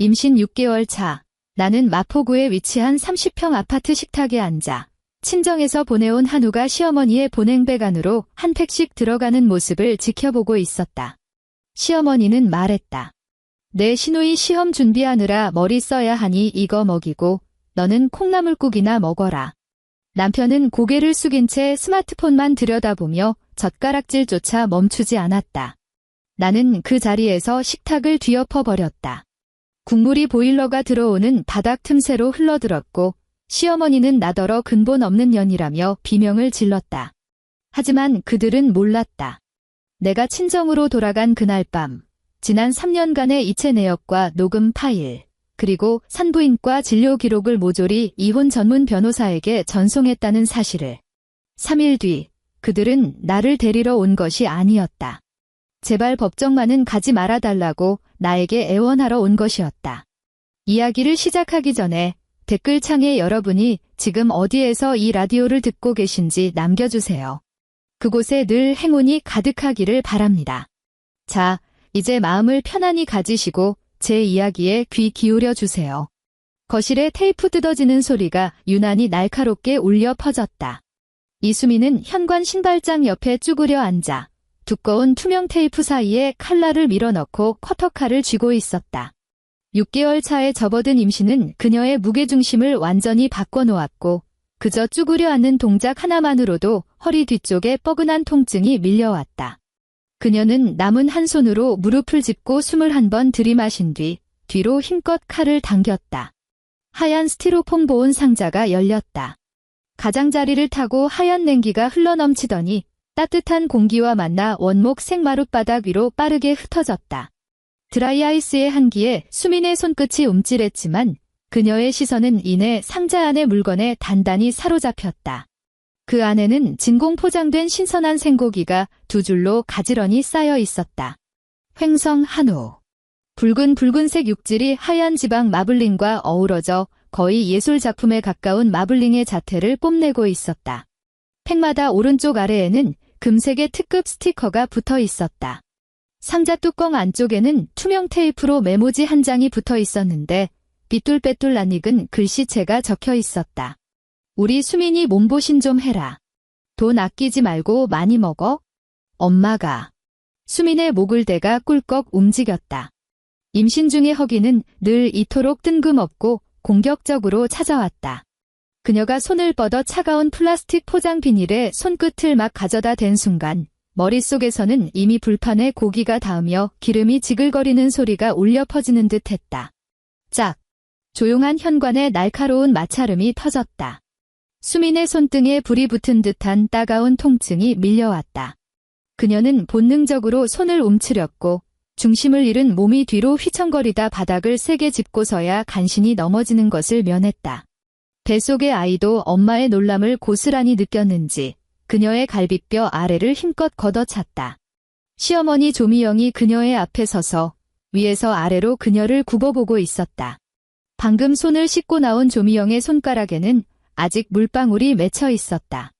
임신 6개월 차. 나는 마포구에 위치한 30평 아파트 식탁에 앉아 친정에서 보내온 한우가 시어머니의 보냉백 안으로 한 팩씩 들어가는 모습을 지켜보고 있었다. 시어머니는 말했다. 내 시누이 시험 준비하느라 머리 써야 하니 이거 먹이고 너는 콩나물국이나 먹어라. 남편은 고개를 숙인 채 스마트폰만 들여다보며 젓가락질조차 멈추지 않았다. 나는 그 자리에서 식탁을 뒤엎어버렸다. 국물이 보일러가 들어오는 바닥 틈새로 흘러들었고 시어머니는 나더러 근본 없는 년이라며 비명을 질렀다. 하지만 그들은 몰랐다. 내가 친정으로 돌아간 그날 밤, 지난 3년간의 이체 내역과 녹음 파일, 그리고 산부인과 진료 기록을 모조리 이혼 전문 변호사에게 전송했다는 사실을. 3일 뒤, 그들은 나를 데리러 온 것이 아니었다. 제발 법정만은 가지 말아달라고 나에게 애원하러 온 것이었다. 이야기를 시작하기 전에 댓글창에 여러분이 지금 어디에서 이 라디오를 듣고 계신지 남겨주세요. 그곳에 늘 행운이 가득하기를 바랍니다. 자, 이제 마음을 편안히 가지시고 제 이야기에 귀 기울여 주세요. 거실에 테이프 뜯어지는 소리가 유난히 날카롭게 울려 퍼졌다. 이수미는 현관 신발장 옆에 쭈그려 앉아 두꺼운 투명 테이프 사이에 칼날을 밀어넣고 커터칼을 쥐고 있었다. 6개월 차에 접어든 임신은 그녀의 무게중심을 완전히 바꿔놓았고 그저 쭈그려 앉는 동작 하나만으로도 허리 뒤쪽에 뻐근한 통증이 밀려왔다. 그녀는 남은 한 손으로 무릎을 짚고 숨을 한 번 들이마신 뒤 뒤로 힘껏 칼을 당겼다. 하얀 스티로폼 보온 상자가 열렸다. 가장자리를 타고 하얀 냉기가 흘러넘치더니 따뜻한 공기와 만나 원목 생마룻바닥 위로 빠르게 흩어졌다. 드라이아이스의 한기에 수민의 손끝이 움찔했지만 그녀의 시선은 이내 상자 안의 물건에 단단히 사로잡혔다. 그 안에는 진공 포장된 신선한 생고기가 두 줄로 가지런히 쌓여 있었다. 횡성 한우. 붉은색 육질이 하얀 지방 마블링과 어우러져 거의 예술작품에 가까운 마블링의 자태를 뽐내고 있었다. 팩마다 오른쪽 아래에는 금색의 특급 스티커가 붙어 있었다. 상자 뚜껑 안쪽에는 투명 테이프로 메모지 한 장이 붙어 있었는데 삐뚤빼뚤 낯익은 글씨체가 적혀 있었다. 우리 수민이 몸보신 좀 해라. 돈 아끼지 말고 많이 먹어. 엄마가. 수민의 목을 대가 꿀꺽 움직였다. 임신 중의 허기는 늘 이토록 뜬금없고 공격적으로 찾아왔다. 그녀가 손을 뻗어 차가운 플라스틱 포장 비닐에 손끝을 막 가져다 댄 순간 머릿속에서는 이미 불판에 고기가 닿으며 기름이 지글거리는 소리가 울려 퍼지는 듯 했다. 짝! 조용한 현관에 날카로운 마찰음이 터졌다. 수민의 손등에 불이 붙은 듯한 따가운 통증이 밀려왔다. 그녀는 본능적으로 손을 움츠렸고 중심을 잃은 몸이 뒤로 휘청거리다 바닥을 세게 짚고서야 간신히 넘어지는 것을 면했다. 뱃속의 아이도 엄마의 놀람을 고스란히 느꼈는지 그녀의 갈비뼈 아래를 힘껏 걷어찼다. 시어머니 조미영이 그녀의 앞에 서서 위에서 아래로 그녀를 굽어보고 있었다. 방금 손을 씻고 나온 조미영의 손가락에는 아직 물방울이 맺혀 있었다.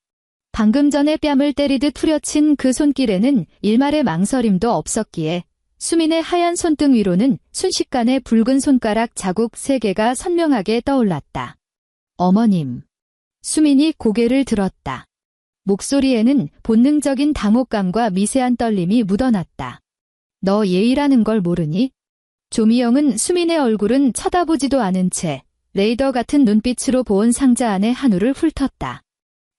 방금 전에 뺨을 때리듯 후려친 그 손길에는 일말의 망설임도 없었기에 수민의 하얀 손등 위로는 순식간에 붉은 손가락 자국 3개가 선명하게 떠올랐다. 어머님. 수민이 고개를 들었다. 목소리에는 본능적인 당혹감과 미세한 떨림이 묻어났다. 너 예의라는 걸 모르니? 조미영은 수민의 얼굴은 쳐다보지도 않은 채 레이더 같은 눈빛으로 보온 상자 안에 한우를 훑었다.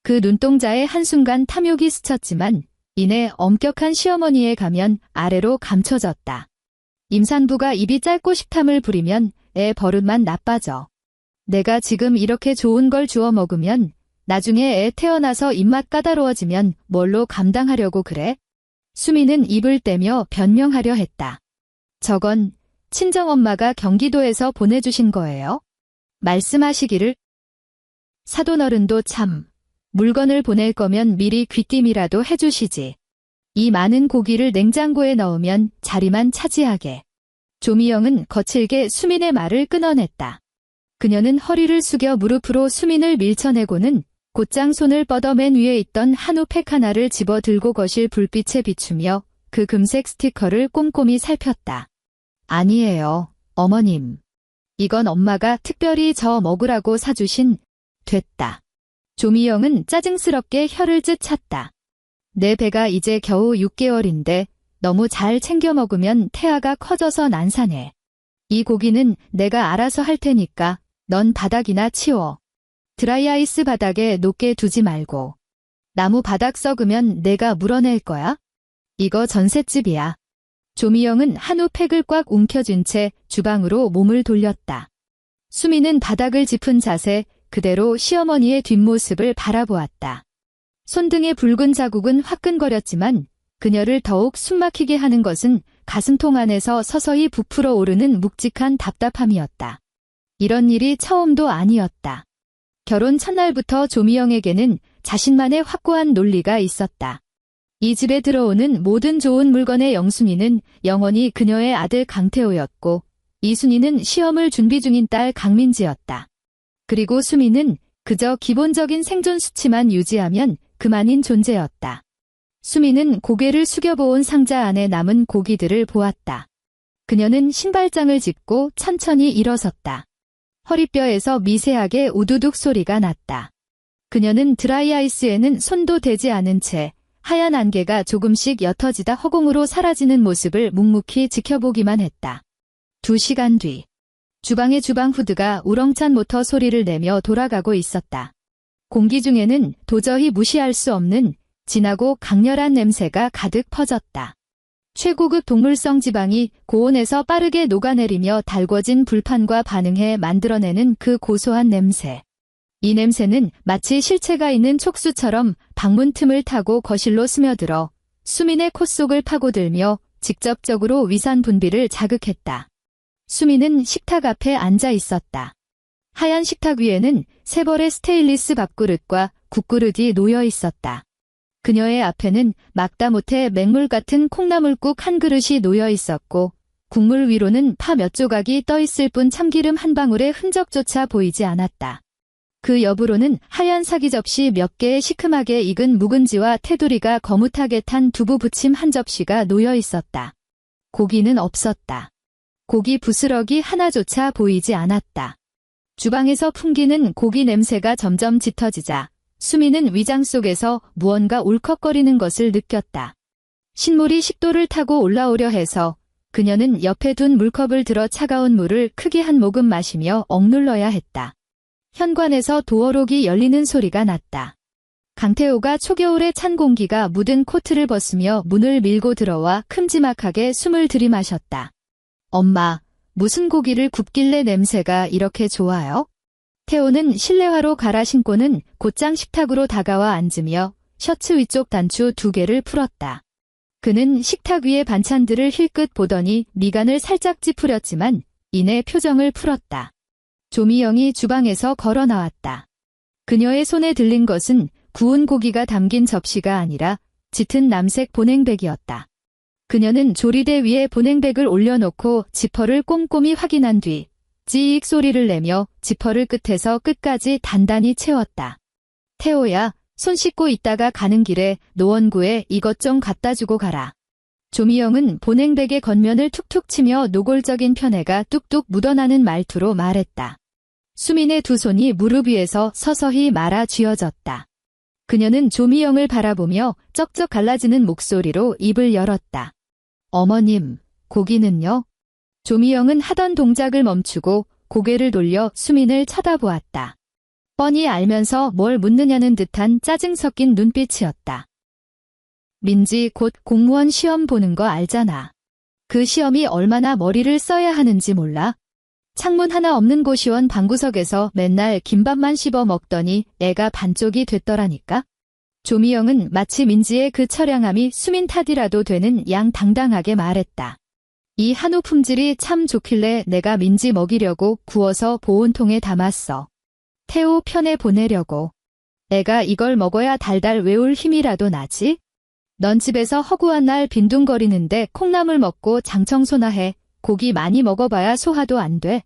그 눈동자에 한순간 탐욕이 스쳤지만 이내 엄격한 시어머니의 가면 아래로 감춰졌다. 임산부가 입이 짧고 식탐을 부리면 애 버릇만 나빠져. 내가 지금 이렇게 좋은 걸 주워 먹으면 나중에 애 태어나서 입맛 까다로워지면 뭘로 감당하려고 그래? 수민은 입을 떼며 변명하려 했다. 저건 친정엄마가 경기도에서 보내주신 거예요? 말씀하시기를. 사돈어른도 참, 물건을 보낼 거면 미리 귀띔이라도 해주시지. 이 많은 고기를 냉장고에 넣으면 자리만 차지하게. 조미영은 거칠게 수민의 말을 끊어냈다. 그녀는 허리를 숙여 무릎으로 수민을 밀쳐내고는 곧장 손을 뻗어 맨 위에 있던 한우 팩 하나를 집어 들고 거실 불빛에 비추며 그 금색 스티커를 꼼꼼히 살폈다. 아니에요, 어머님. 이건 엄마가 특별히 저 먹으라고 사주신. 됐다. 조미영은 짜증스럽게 혀를 쯧 찼다. 내 배가 이제 겨우 6개월인데 너무 잘 챙겨 먹으면 태아가 커져서 난사네. 이 고기는 내가 알아서 할 테니까 넌 바닥이나 치워. 드라이아이스 바닥에 놓게 두지 말고. 나무 바닥 썩으면 내가 물어낼 거야? 이거 전셋집이야. 조미영은 한우 팩을 꽉 움켜쥔 채 주방으로 몸을 돌렸다. 수미는 바닥을 짚은 자세 그대로 시어머니의 뒷모습을 바라보았다. 손등의 붉은 자국은 화끈거렸지만 그녀를 더욱 숨막히게 하는 것은 가슴통 안에서 서서히 부풀어 오르는 묵직한 답답함이었다. 이런 일이 처음도 아니었다. 결혼 첫날부터 조미영에게는 자신만의 확고한 논리가 있었다. 이 집에 들어오는 모든 좋은 물건의 영순이는 영원히 그녀의 아들 강태호였고 이순이는 시험을 준비 중인 딸 강민지였다. 그리고 수미는 그저 기본적인 생존 수치만 유지하면 그만인 존재였다. 수미는 고개를 숙여보온 상자 안에 남은 고기들을 보았다. 그녀는 신발장을 짚고 천천히 일어섰다. 허리뼈에서 미세하게 우두둑 소리가 났다. 그녀는 드라이아이스에는 손도 대지 않은 채 하얀 안개가 조금씩 옅어지다 허공으로 사라지는 모습을 묵묵히 지켜보기만 했다. 2시간 뒤. 주방의 주방 후드가 우렁찬 모터 소리를 내며 돌아가고 있었다. 공기 중에는 도저히 무시할 수 없는 진하고 강렬한 냄새가 가득 퍼졌다. 최고급 동물성 지방이 고온에서 빠르게 녹아내리며 달궈진 불판과 반응해 만들어내는 그 고소한 냄새. 이 냄새는 마치 실체가 있는 촉수처럼 방문 틈을 타고 거실로 스며들어 수민의 콧속을 파고들며 직접적으로 위산 분비를 자극했다. 수민은 식탁 앞에 앉아 있었다. 하얀 식탁 위에는 세 벌의 스테인리스 밥그릇과 국그릇이 놓여 있었다. 그녀의 앞에는 막다 못해 맹물 같은 콩나물국 한 그릇이 놓여 있었고 국물 위로는 파 몇 조각이 떠 있을 뿐 참기름 한 방울의 흔적조차 보이지 않았다. 그 옆으로는 하얀 사기 접시 몇 개에 시큼하게 익은 묵은지와 테두리가 거뭇하게 탄 두부 부침 한 접시가 놓여 있었다. 고기는 없었다. 고기 부스러기 하나조차 보이지 않았다. 주방에서 풍기는 고기 냄새가 점점 짙어지자 수미는 위장 속에서 무언가 울컥거리는 것을 느꼈다. 신물이 식도를 타고 올라오려 해서 그녀는 옆에 둔 물컵을 들어 차가운 물을 크게 한 모금 마시며 억눌러야 했다. 현관에서 도어록이 열리는 소리가 났다. 강태호가 초겨울에 찬 공기가 묻은 코트를 벗으며 문을 밀고 들어와 큼지막하게 숨을 들이마셨다. 엄마, 무슨 고기를 굽길래 냄새가 이렇게 좋아요? 태호는 실내화로 갈아 신고는 곧장 식탁으로 다가와 앉으며 셔츠 위쪽 단추 2개를 풀었다. 그는 식탁 위의 반찬들을 힐끗 보더니 미간을 살짝 찌푸렸지만 이내 표정을 풀었다. 조미영이 주방에서 걸어 나왔다. 그녀의 손에 들린 것은 구운 고기가 담긴 접시가 아니라 짙은 남색 보냉백이었다. 그녀는 조리대 위에 보냉백을 올려놓고 지퍼를 꼼꼼히 확인한 뒤 찌익 소리를 내며 지퍼를 끝에서 끝까지 단단히 채웠다. 태호야, 손 씻고 있다가 가는 길에 노원구에 이것 좀 갖다 주고 가라. 조미영은 보냉백의 겉면을 툭툭 치며 노골적인 편애가 뚝뚝 묻어나는 말투로 말했다. 수민의 두 손이 무릎 위에서 서서히 말아 쥐어졌다. 그녀는 조미영을 바라보며 쩍쩍 갈라지는 목소리로 입을 열었다. 어머님, 고기는요? 조미영은 하던 동작을 멈추고 고개를 돌려 수민을 쳐다보았다. 뻔히 알면서 뭘 묻느냐는 듯한 짜증 섞인 눈빛이었다. 민지 곧 공무원 시험 보는 거 알잖아. 그 시험이 얼마나 머리를 써야 하는지 몰라? 창문 하나 없는 고시원 방구석에서 맨날 김밥만 씹어 먹더니 애가 반쪽이 됐더라니까? 조미영은 마치 민지의 그 처량함이 수민 탓이라도 되는 양 당당하게 말했다. 이 한우 품질이 참 좋길래 내가 민지 먹이려고 구워서 보온통에 담았어. 태호 편에 보내려고. 애가 이걸 먹어야 달달 외울 힘이라도 나지? 넌 집에서 허구한 날 빈둥거리는데 콩나물 먹고 장청소나 해. 고기 많이 먹어봐야 소화도 안 돼.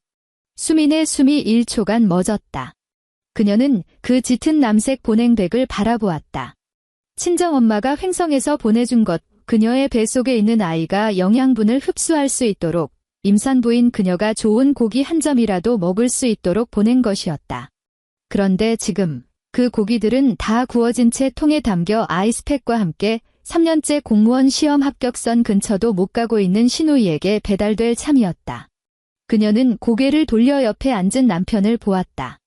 수민의 숨이 1초간 멎었다. 그녀는 그 짙은 남색 보냉백을 바라보았다. 친정엄마가 횡성에서 보내준 것, 그녀의 뱃속에 있는 아이가 영양분을 흡수할 수 있도록 임산부인 그녀가 좋은 고기 한 점이라도 먹을 수 있도록 보낸 것이었다. 그런데 지금 그 고기들은 다 구워진 채 통에 담겨 아이스팩과 함께 3년째 공무원 시험 합격선 근처도 못 가고 있는 시누이에게 배달될 참이었다. 그녀는 고개를 돌려 옆에 앉은 남편을 보았다.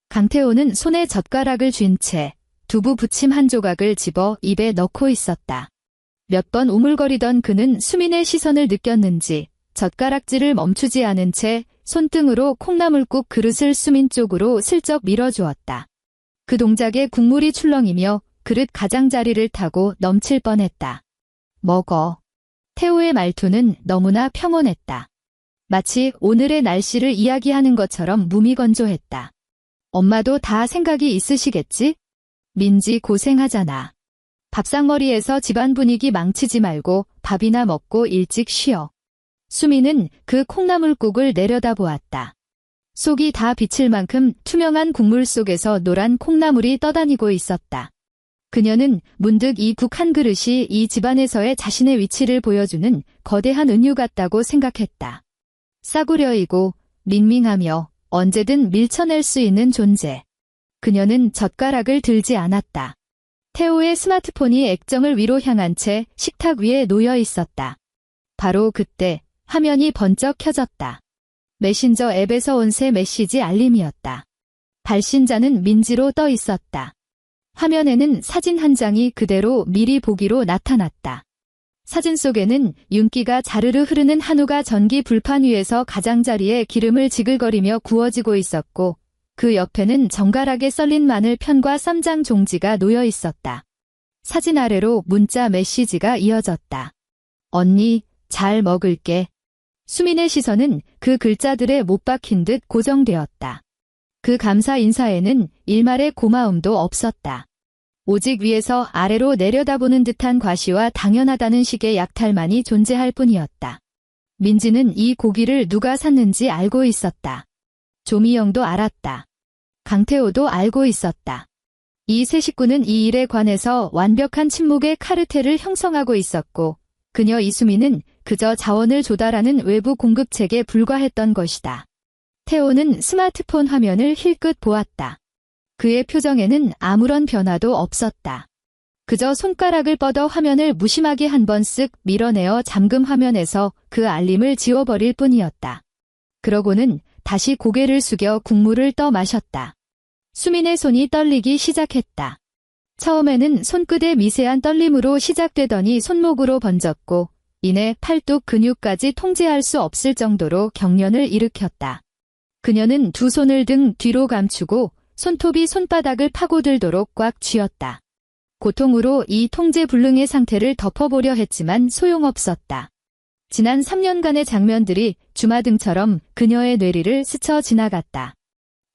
강태호는 손에 젓가락을 쥔 채 두부 부침 한 조각을 집어 입에 넣고 있었다. 몇 번 우물거리던 그는 수민의 시선을 느꼈는지 젓가락질을 멈추지 않은 채 손등으로 콩나물국 그릇을 수민 쪽으로 슬쩍 밀어주었다. 그 동작에 국물이 출렁이며 그릇 가장자리를 타고 넘칠 뻔했다. 먹어. 태호의 말투는 너무나 평온했다. 마치 오늘의 날씨를 이야기하는 것처럼 무미건조했다. 엄마도 다 생각이 있으시겠지? 민지 고생하잖아. 밥상머리에서 집안 분위기 망치지 말고 밥이나 먹고 일찍 쉬어. 수미는 그 콩나물국을 내려다보았다. 속이 다 비칠 만큼 투명한 국물 속에서 노란 콩나물이 떠다니고 있었다. 그녀는 문득 이 국 한 그릇이 이 집안에서의 자신의 위치를 보여주는 거대한 은유 같다고 생각했다. 싸구려이고 밍밍하며 언제든 밀쳐낼 수 있는 존재. 그녀는 젓가락을 들지 않았다. 태호의 스마트폰이 액정을 위로 향한 채 식탁 위에 놓여 있었다. 바로 그때 화면이 번쩍 켜졌다. 메신저 앱에서 온 새 메시지 알림이었다. 발신자는 민지로 떠 있었다. 화면에는 사진 한 장이 그대로 미리 보기로 나타났다. 사진 속에는 윤기가 자르르 흐르는 한우가 전기 불판 위에서 가장자리에 기름을 지글거리며 구워지고 있었고 그 옆에는 정갈하게 썰린 마늘 편과 쌈장 종지가 놓여 있었다. 사진 아래로 문자 메시지가 이어졌다. 언니, 잘 먹을게. 수민의 시선은 그 글자들에 못 박힌 듯 고정되었다. 그 감사 인사에는 일말의 고마움도 없었다. 오직 위에서 아래로 내려다보는 듯한 과시와 당연하다는 식의 약탈만이 존재할 뿐이었다. 민지는 이 고기를 누가 샀는지 알고 있었다. 조미영도 알았다. 강태호도 알고 있었다. 이 세 식구는 이 일에 관해서 완벽한 침묵의 카르텔을 형성하고 있었고 그녀 이수미는 그저 자원을 조달하는 외부 공급책에 불과했던 것이다. 태호는 스마트폰 화면을 힐끗 보았다. 그의 표정에는 아무런 변화도 없었다. 그저 손가락을 뻗어 화면을 무심하게 한 번 쓱 밀어내어 잠금 화면에서 그 알림을 지워버릴 뿐이었다. 그러고는 다시 고개를 숙여 국물을 떠 마셨다. 수민의 손이 떨리기 시작했다. 처음에는 손끝의 미세한 떨림으로 시작되더니 손목으로 번졌고 이내 팔뚝 근육까지 통제할 수 없을 정도로 경련을 일으켰다. 그녀는 두 손을 등 뒤로 감추고 손톱이 손바닥을 파고들도록 꽉 쥐었다. 고통으로 이 통제 불능의 상태를 덮어보려 했지만 소용없었다. 지난 3년간의 장면들이 주마등처럼 그녀의 뇌리를 스쳐 지나갔다.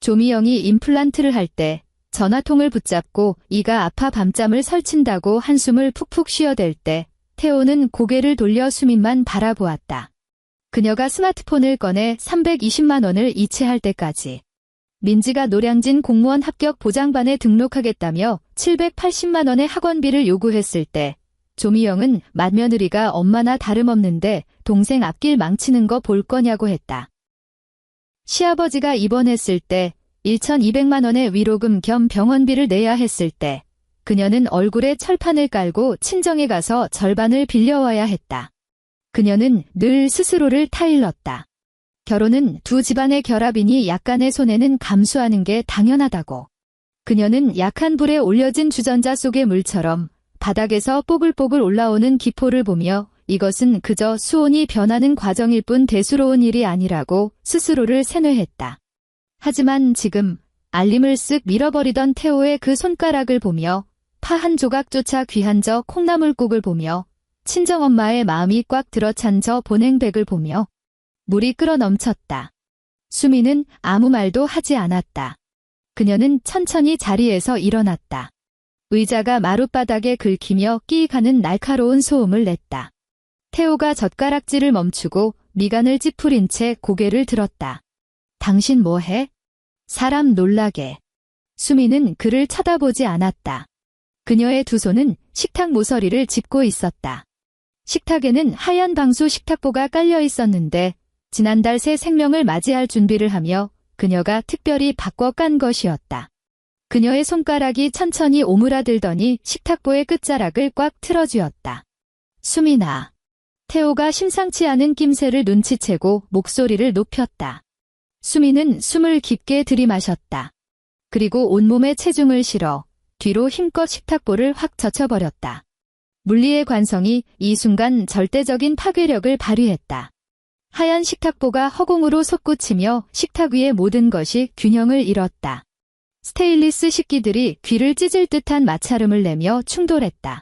조미영이 임플란트를 할 때 전화통을 붙잡고 이가 아파 밤잠을 설친다고 한숨을 푹푹 쉬어댈 때 태호는 고개를 돌려 수민만 바라보았다. 그녀가 스마트폰을 꺼내 320만 원을 이체할 때까지. 민지가 노량진 공무원 합격 보장반에 등록하겠다며 780만 원의 학원비를 요구했을 때 조미영은 맏며느리가 엄마나 다름없는데 동생 앞길 망치는 거 볼 거냐고 했다. 시아버지가 입원했을 때 1,200만 원의 위로금 겸 병원비를 내야 했을 때 그녀는 얼굴에 철판을 깔고 친정에 가서 절반을 빌려와야 했다. 그녀는 늘 스스로를 타일렀다. 결혼은 두 집안의 결합이니 약간의 손해는 감수하는 게 당연하다고. 그녀는 약한 불에 올려진 주전자 속의 물처럼 바닥에서 뽀글뽀글 올라오는 기포를 보며 이것은 그저 수온이 변하는 과정일 뿐 대수로운 일이 아니라고 스스로를 세뇌했다. 하지만 지금 알림을 쓱 밀어버리던 태호의 그 손가락을 보며 파 한 조각조차 귀한 저 콩나물국을 보며 친정엄마의 마음이 꽉 들어찬 저 보냉백을 보며 물이 끓어 넘쳤다. 수미는 아무 말도 하지 않았다. 그녀는 천천히 자리에서 일어났다. 의자가 마룻바닥에 긁히며 끼익하는 날카로운 소음을 냈다. 태호가 젓가락질을 멈추고 미간을 찌푸린 채 고개를 들었다. 당신 뭐해? 사람 놀라게. 수미는 그를 쳐다보지 않았다. 그녀의 두 손은 식탁 모서리를 짚고 있었다. 식탁에는 하얀 방수 식탁보가 깔려 있었는데 지난달 새 생명을 맞이할 준비를 하며 그녀가 특별히 바꿔 깐 것이었다. 그녀의 손가락이 천천히 오므라들더니 식탁보의 끝자락을 꽉 틀어쥐었다. 수민아. 태호가 심상치 않은 낌새를 눈치채고 목소리를 높였다. 수민은 숨을 깊게 들이마셨다. 그리고 온몸에 체중을 실어 뒤로 힘껏 식탁보를 확 젖혀버렸다. 물리의 관성이 이 순간 절대적인 파괴력을 발휘했다. 하얀 식탁보가 허공으로 솟구치며 식탁 위의 모든 것이 균형을 잃었다. 스테인리스 식기들이 귀를 찢을 듯한 마찰음을 내며 충돌했다.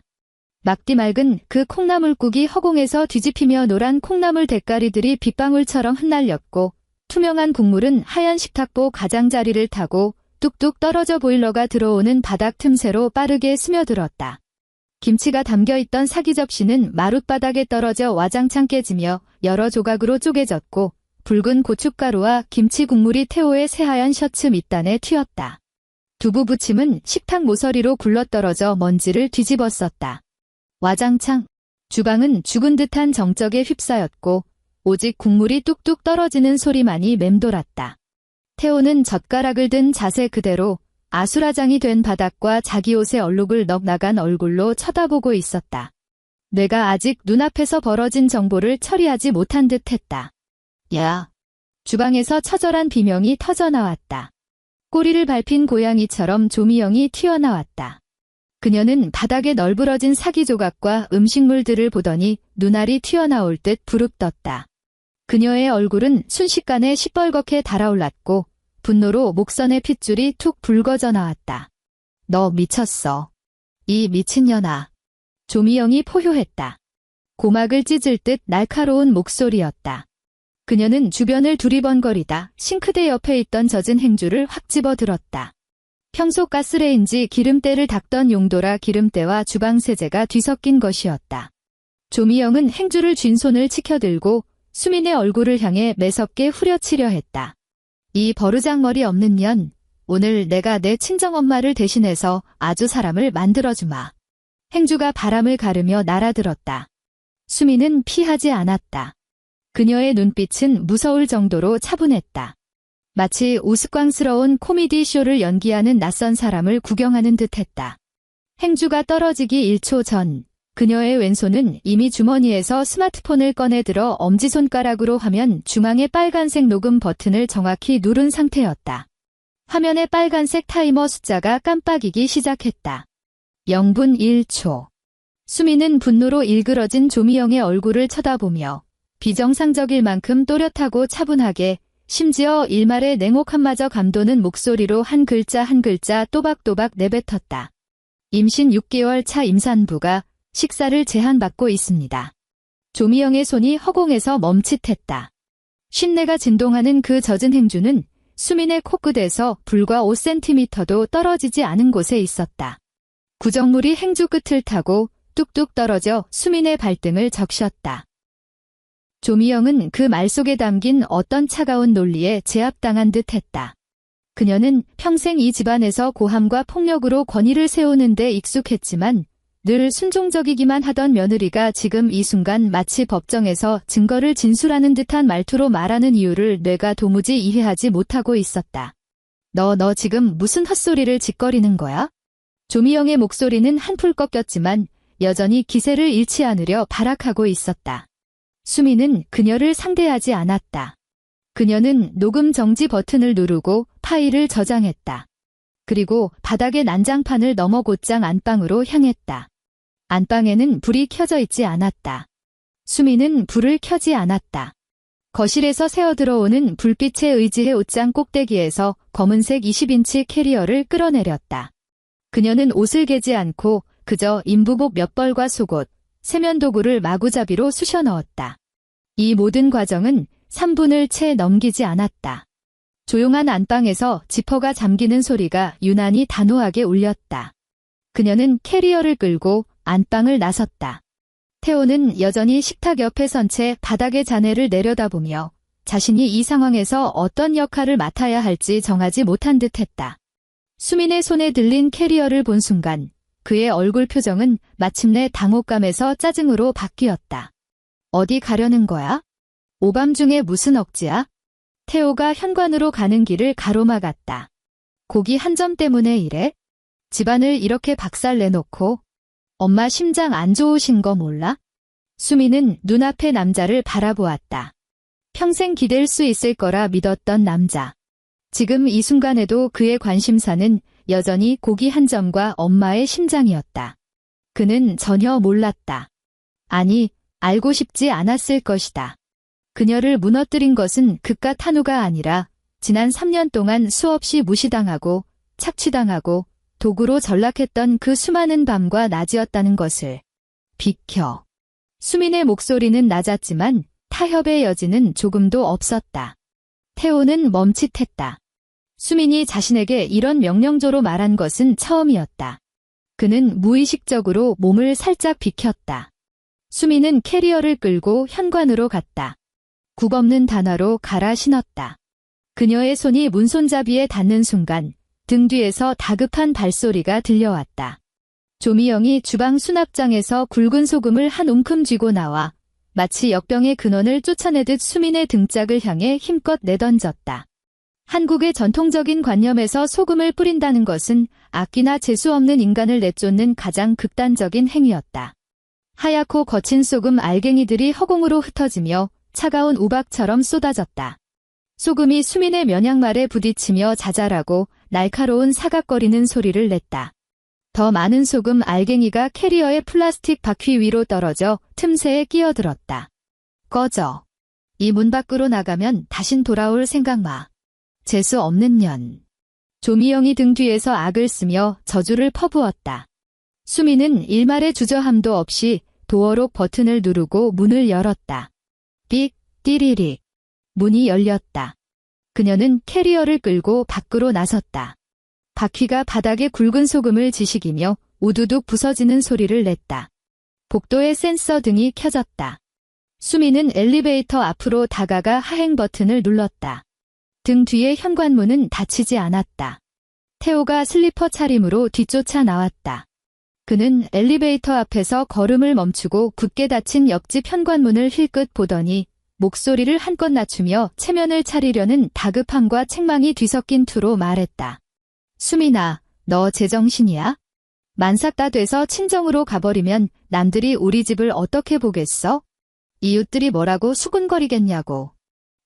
막디 맑은 그 콩나물국이 허공에서 뒤집히며 노란 콩나물 대가리들이 빗방울처럼 흩날렸고 투명한 국물은 하얀 식탁보 가장자리를 타고 뚝뚝 떨어져 보일러가 들어오는 바닥 틈새로 빠르게 스며들었다. 김치가 담겨있던 사기 접시는 마룻바닥에 떨어져 와장창 깨지며 여러 조각으로 쪼개졌고 붉은 고춧가루와 김치 국물이 태호의 새하얀 셔츠 밑단에 튀었다. 두부 부침은 식탁 모서리로 굴러떨어져 먼지를 뒤집었었다. 와장창. 주방은 죽은 듯한 정적에 휩싸였고 오직 국물이 뚝뚝 떨어지는 소리만이 맴돌았다. 태호는 젓가락을 든 자세 그대로 아수라장이 된 바닥과 자기 옷의 얼룩을 넉나간 얼굴로 쳐다보고 있었다. 뇌가 아직 눈앞에서 벌어진 정보를 처리하지 못한 듯했다. 야. 주방에서 처절한 비명이 터져나왔다. 꼬리를 밟힌 고양이처럼 조미영이 튀어나왔다. 그녀는 바닥에 널브러진 사기 조각과 음식물들을 보더니 눈알이 튀어나올 듯 부릅떴다. 그녀의 얼굴은 순식간에 시뻘겋게 달아올랐고 분노로 목선의 핏줄이 툭 붉어져 나왔다. 너 미쳤어. 이 미친년아. 조미영이 포효했다. 고막을 찢을 듯 날카로운 목소리였다. 그녀는 주변을 두리번거리다 싱크대 옆에 있던 젖은 행주를 확 집어들었다. 평소 가스레인지 기름때를 닦던 용도라 기름때와 주방 세제가 뒤섞인 것이었다. 조미영은 행주를 쥔 손을 치켜들고 수민의 얼굴을 향해 매섭게 후려치려 했다. 이 버르장머리 없는 년, 오늘 내가 내 친정엄마를 대신해서 아주 사람을 만들어주마. 행주가 바람을 가르며 날아들었다. 수민은 피하지 않았다. 그녀의 눈빛은 무서울 정도로 차분했다. 마치 우스꽝스러운 코미디 쇼를 연기하는 낯선 사람을 구경하는 듯했다. 행주가 떨어지기 1초 전, 그녀의 왼손은 이미 주머니에서 스마트폰을 꺼내들어 엄지손가락으로 화면 중앙의 빨간색 녹음 버튼을 정확히 누른 상태였다. 화면의 빨간색 타이머 숫자가 깜빡이기 시작했다. 0분 1초. 수민은 분노로 일그러진 조미영의 얼굴을 쳐다보며 비정상적일 만큼 또렷하고 차분하게 심지어 일말의 냉혹함마저 감도는 목소리로 한 글자 한 글자 또박또박 내뱉었다. 임신 6개월 차 임산부가 식사를 제한받고 있습니다. 조미영의 손이 허공에서 멈칫했다. 쉰내가 진동하는 그 젖은 행주는 수민의 코끝에서 불과 5cm도 떨어지지 않은 곳에 있었다. 구정물이 행주 끝을 타고 뚝뚝 떨어져 수민의 발등을 적셨다. 조미영은 그 말 속에 담긴 어떤 차가운 논리에 제압당한 듯했다. 그녀는 평생 이 집안에서 고함과 폭력으로 권위를 세우는 데 익숙했지만 늘 순종적이기만 하던 며느리가 지금 이 순간 마치 법정에서 증거를 진술하는 듯한 말투로 말하는 이유를 뇌가 도무지 이해하지 못하고 있었다. 너 지금 무슨 헛소리를 짓거리는 거야? 조미영의 목소리는 한풀 꺾였지만 여전히 기세를 잃지 않으려 발악하고 있었다. 수민은 그녀를 상대하지 않았다. 그녀는 녹음 정지 버튼을 누르고 파일을 저장했다. 그리고 바닥의 난장판을 넘어 곧장 안방으로 향했다. 안방에는 불이 켜져 있지 않았다. 수민은 불을 켜지 않았다. 거실에서 새어들어오는 불빛에 의지해 옷장 꼭대기에서 검은색 20인치 캐리어를 끌어내렸다. 그녀는 옷을 개지 않고 그저 인부복 몇 벌과 속옷, 세면도구를 마구잡이로 쑤셔 넣었다. 이 모든 과정은 3분을 채 넘기지 않았다. 조용한 안방에서 지퍼가 잠기는 소리가 유난히 단호하게 울렸다. 그녀는 캐리어를 끌고 안방을 나섰다. 태호는 여전히 식탁 옆에 선 채 바닥의 잔해를 내려다보며 자신이 이 상황에서 어떤 역할을 맡아야 할지 정하지 못한 듯했다. 수민의 손에 들린 캐리어를 본 순간 그의 얼굴 표정은 마침내 당혹감에서 짜증으로 바뀌었다. 어디 가려는 거야? 오밤중에 무슨 억지야? 태호가 현관으로 가는 길을 가로막았다. 고기 한 점 때문에 이래? 집안을 이렇게 박살내놓고 엄마 심장 안 좋으신 거 몰라? 수미는 눈앞의 남자를 바라보았다. 평생 기댈 수 있을 거라 믿었던 남자. 지금 이 순간에도 그의 관심사는 여전히 고기 한 점과 엄마의 심장이었다. 그는 전혀 몰랐다. 아니, 알고 싶지 않았을 것이다. 그녀를 무너뜨린 것은 그깟 한우가 아니라 지난 3년 동안 수없이 무시당하고 착취당하고 도구로 전락했던 그 수많은 밤과 낮이었다는 것을. 비켜. 수민의 목소리는 낮았지만 타협의 여지는 조금도 없었다. 태호는 멈칫했다. 수민이 자신에게 이런 명령조로 말한 것은 처음이었다. 그는 무의식적으로 몸을 살짝 비켰다. 수민은 캐리어를 끌고 현관으로 갔다. 굽없는 단화로 갈아 신었다. 그녀의 손이 문손잡이에 닿는 순간 등 뒤에서 다급한 발소리가 들려왔다. 조미영이 주방 수납장에서 굵은 소금을 한 움큼 쥐고 나와 마치 역병의 근원을 쫓아내듯 수민의 등짝을 향해 힘껏 내던졌다. 한국의 전통적인 관념에서 소금을 뿌린다는 것은 악기나 재수 없는 인간을 내쫓는 가장 극단적인 행위였다. 하얗고 거친 소금 알갱이들이 허공으로 흩어지며 차가운 우박처럼 쏟아졌다. 소금이 수민의 면양말에 부딪히며 자잘하고 날카로운 사각거리는 소리를 냈다. 더 많은 소금 알갱이가 캐리어의 플라스틱 바퀴 위로 떨어져 틈새에 끼어들었다. 꺼져. 이 문 밖으로 나가면 다신 돌아올 생각 마. 재수 없는 년. 조미영이 등 뒤에서 악을 쓰며 저주를 퍼부었다. 수민은 일말의 주저함도 없이 도어록 버튼을 누르고 문을 열었다. 삑, 띠리릭. 문이 열렸다. 그녀는 캐리어를 끌고 밖으로 나섰다. 바퀴가 바닥에 굵은 소금을 지식이며 우두둑 부서지는 소리를 냈다. 복도의 센서 등이 켜졌다. 수미는 엘리베이터 앞으로 다가가 하행 버튼을 눌렀다. 등 뒤의 현관문은 닫히지 않았다. 태호가 슬리퍼 차림으로 뒤쫓아 나왔다. 그는 엘리베이터 앞에서 걸음을 멈추고 굳게 닫힌 옆집 현관문을 힐끗 보더니 목소리를 한껏 낮추며 체면을 차리려는 다급함과 책망이 뒤섞인 투로 말했다. 수민아, 너 제정신이야? 만삭 다 돼서 친정으로 가버리면 남들이 우리 집을 어떻게 보겠어? 이웃들이 뭐라고 수군거리겠냐고.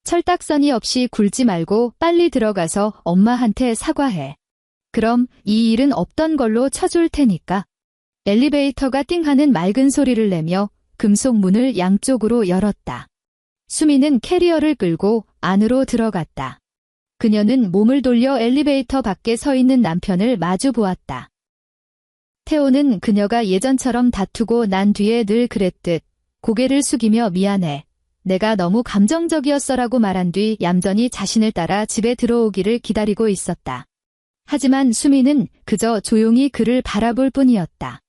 철딱서니 없이 굴지 말고 빨리 들어가서 엄마한테 사과해. 그럼 이 일은 없던 걸로 쳐줄 테니까. 엘리베이터가 띵하는 맑은 소리를 내며 금속 문을 양쪽으로 열었다. 수미는 캐리어를 끌고 안으로 들어갔다. 그녀는 몸을 돌려 엘리베이터 밖에 서 있는 남편을 마주 보았다. 태호는 그녀가 예전처럼 다투고 난 뒤에 늘 그랬듯 고개를 숙이며 미안해. 내가 너무 감정적이었어라고 말한 뒤 얌전히 자신을 따라 집에 들어오기를 기다리고 있었다. 하지만 수미는 그저 조용히 그를 바라볼 뿐이었다.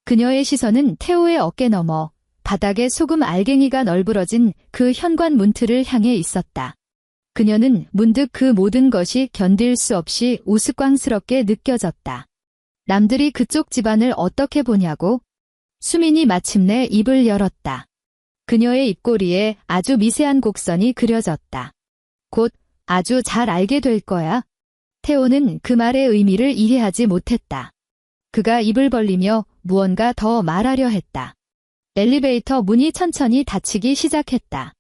그녀의 시선은 태호의 어깨 너머 바닥에 소금 알갱이가 널브러진 그 현관 문틀을 향해 있었다. 그녀는 문득 그 모든 것이 견딜 수 없이 우스꽝스럽게 느껴졌다. 남들이 그쪽 집안을 어떻게 보냐고? 수민이 마침내 입을 열었다. 그녀의 입꼬리에 아주 미세한 곡선이 그려졌다. 곧 아주 잘 알게 될 거야. 태호는 그 말의 의미를 이해하지 못했다. 그가 입을 벌리며 무언가 더 말하려 했다. 엘리베이터 문이 천천히 닫히기 시작했다.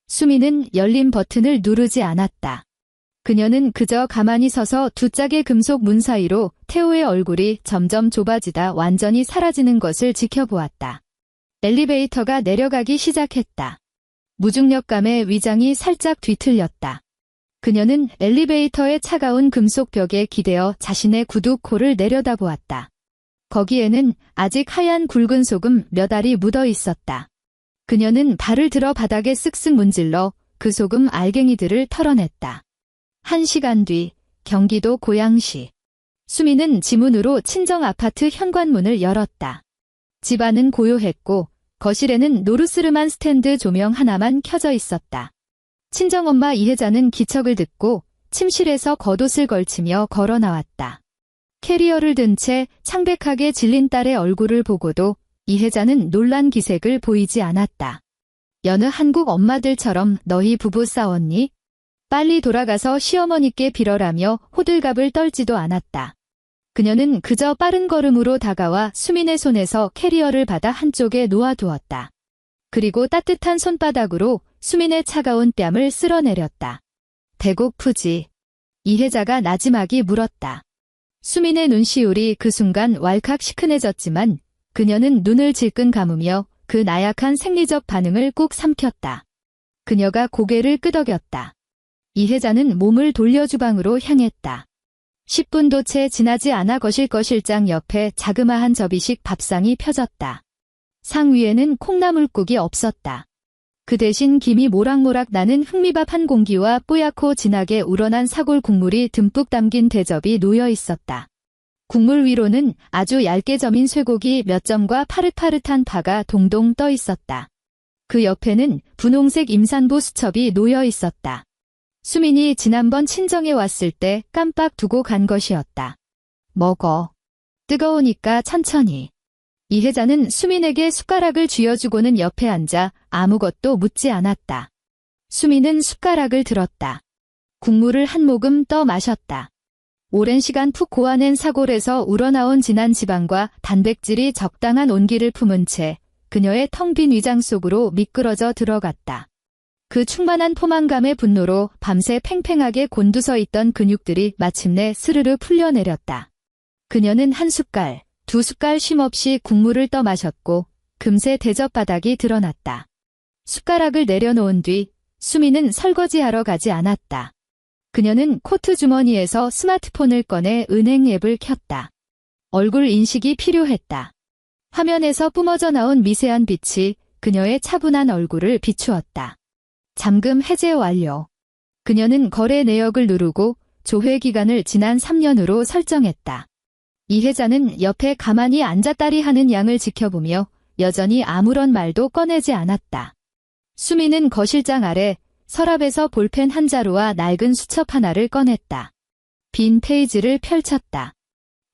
수미는 열린 버튼을 누르지 않았다. 그녀는 그저 가만히 서서 두 짝의 금속 문 사이로 태호의 얼굴이 점점 좁아지다 완전히 사라지는 것을 지켜보았다. 엘리베이터가 내려가기 시작했다. 무중력감에 위장이 살짝 뒤틀렸다. 그녀는 엘리베이터의 차가운 금속 벽에 기대어 자신의 구두 코를 내려다보았다. 거기에는 아직 하얀 굵은 소금 몇 알이 묻어 있었다. 그녀는 발을 들어 바닥에 쓱쓱 문질러 그 소금 알갱이들을 털어냈다. 1시간 뒤 경기도 고양시. 수미는 지문으로 친정 아파트 현관문을 열었다. 집안은 고요했고 거실에는 노르스름한 스탠드 조명 하나만 켜져 있었다. 친정엄마 이혜자는 기척을 듣고 침실에서 겉옷을 걸치며 걸어 나왔다. 캐리어를 든 채 창백하게 질린 딸의 얼굴을 보고도 이혜자는 놀란 기색을 보이지 않았다. 여느 한국 엄마들처럼 너희 부부 싸웠니? 빨리 돌아가서 시어머니께 빌어라며 호들갑을 떨지도 않았다. 그녀는 그저 빠른 걸음으로 다가와 수민의 손에서 캐리어를 받아 한쪽에 놓아두었다. 그리고 따뜻한 손바닥으로 수민의 차가운 뺨을 쓸어내렸다. 배고프지? 이혜자가 나지막이 물었다. 수민의 눈시울이 그 순간 왈칵 시큰해졌지만 그녀는 눈을 질끈 감으며 그 나약한 생리적 반응을 꾹 삼켰다. 그녀가 고개를 끄덕였다. 이혜자는 몸을 돌려 주방으로 향했다. 10분도 채 지나지 않아 거실장 옆에 자그마한 접이식 밥상이 펴졌다. 상 위에는 콩나물국이 없었다. 그 대신 김이 모락모락 나는 흑미밥 한 공기와 뽀얗고 진하게 우러난 사골 국물이 듬뿍 담긴 대접이 놓여 있었다. 국물 위로는 아주 얇게 저민 쇠고기 몇 점과 파릇파릇한 파가 동동 떠 있었다. 그 옆에는 분홍색 임산부 수첩이 놓여 있었다. 수민이 지난번 친정에 왔을 때 깜빡 두고 간 것이었다. 먹어. 뜨거우니까 천천히. 이혜자는 수민에게 숟가락을 쥐어주고는 옆에 앉아 아무것도 묻지 않았다. 수민은 숟가락을 들었다. 국물을 한 모금 떠 마셨다. 오랜 시간 푹 고아낸 사골에서 우러나온 진한 지방과 단백질이 적당한 온기를 품은 채 그녀의 텅 빈 위장 속으로 미끄러져 들어갔다. 그 충만한 포만감의 분노로 밤새 팽팽하게 곤두서 있던 근육들이 마침내 스르르 풀려내렸다. 그녀는 한 숟갈, 두 숟갈 쉼없이 국물을 떠 마셨고 금세 대접 바닥이 드러났다. 숟가락을 내려놓은 뒤 수미는 설거지하러 가지 않았다. 그녀는 코트 주머니에서 스마트폰을 꺼내 은행 앱을 켰다. 얼굴 인식이 필요했다. 화면에서 뿜어져 나온 미세한 빛이 그녀의 차분한 얼굴을 비추었다. 잠금 해제 완료. 그녀는 거래 내역을 누르고 조회 기간을 지난 3년으로 설정했다. 이혜자는 옆에 가만히 앉았다리 하는 양을 지켜보며 여전히 아무런 말도 꺼내지 않았다. 수미는 거실장 아래 서랍에서 볼펜 한 자루와 낡은 수첩 하나를 꺼냈다. 빈 페이지를 펼쳤다.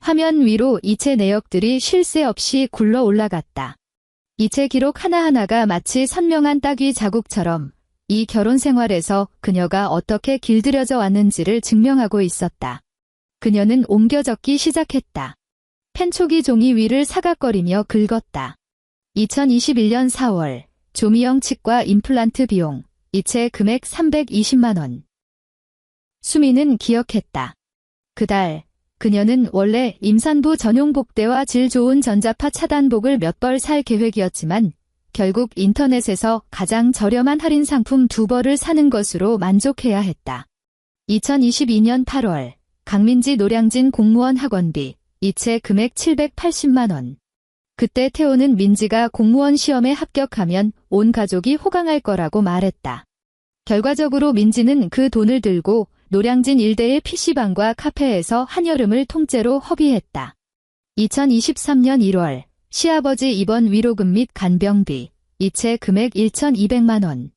화면 위로 이체 내역들이 쉴 새 없이 굴러 올라갔다. 이체 기록 하나하나가 마치 선명한 따귀 자국처럼 이 결혼 생활에서 그녀가 어떻게 길들여져 왔는지를 증명하고 있었다. 그녀는 옮겨 적기 시작했다. 펜초기 종이 위를 사각거리며 긁었다. 2021년 4월 조미영 치과 임플란트 비용 이체 금액 320만 원. 수미는 기억했다. 그달 그녀는 원래 임산부 전용 복대와 질 좋은 전자파 차단복을 몇 벌 살 계획이었지만 결국 인터넷에서 가장 저렴한 할인 상품 2벌을 사는 것으로 만족해야 했다. 2022년 8월 강민지 노량진 공무원 학원비 이체 금액 780만 원. 그때 태호는 민지가 공무원 시험에 합격하면 온 가족이 호강할 거라고 말했다. 결과적으로 민지는 그 돈을 들고 노량진 일대의 PC방과 카페에서 한여름을 통째로 허비했다. 2023년 1월 시아버지 입원 위로금 및 간병비 이체 금액 1,200만 원.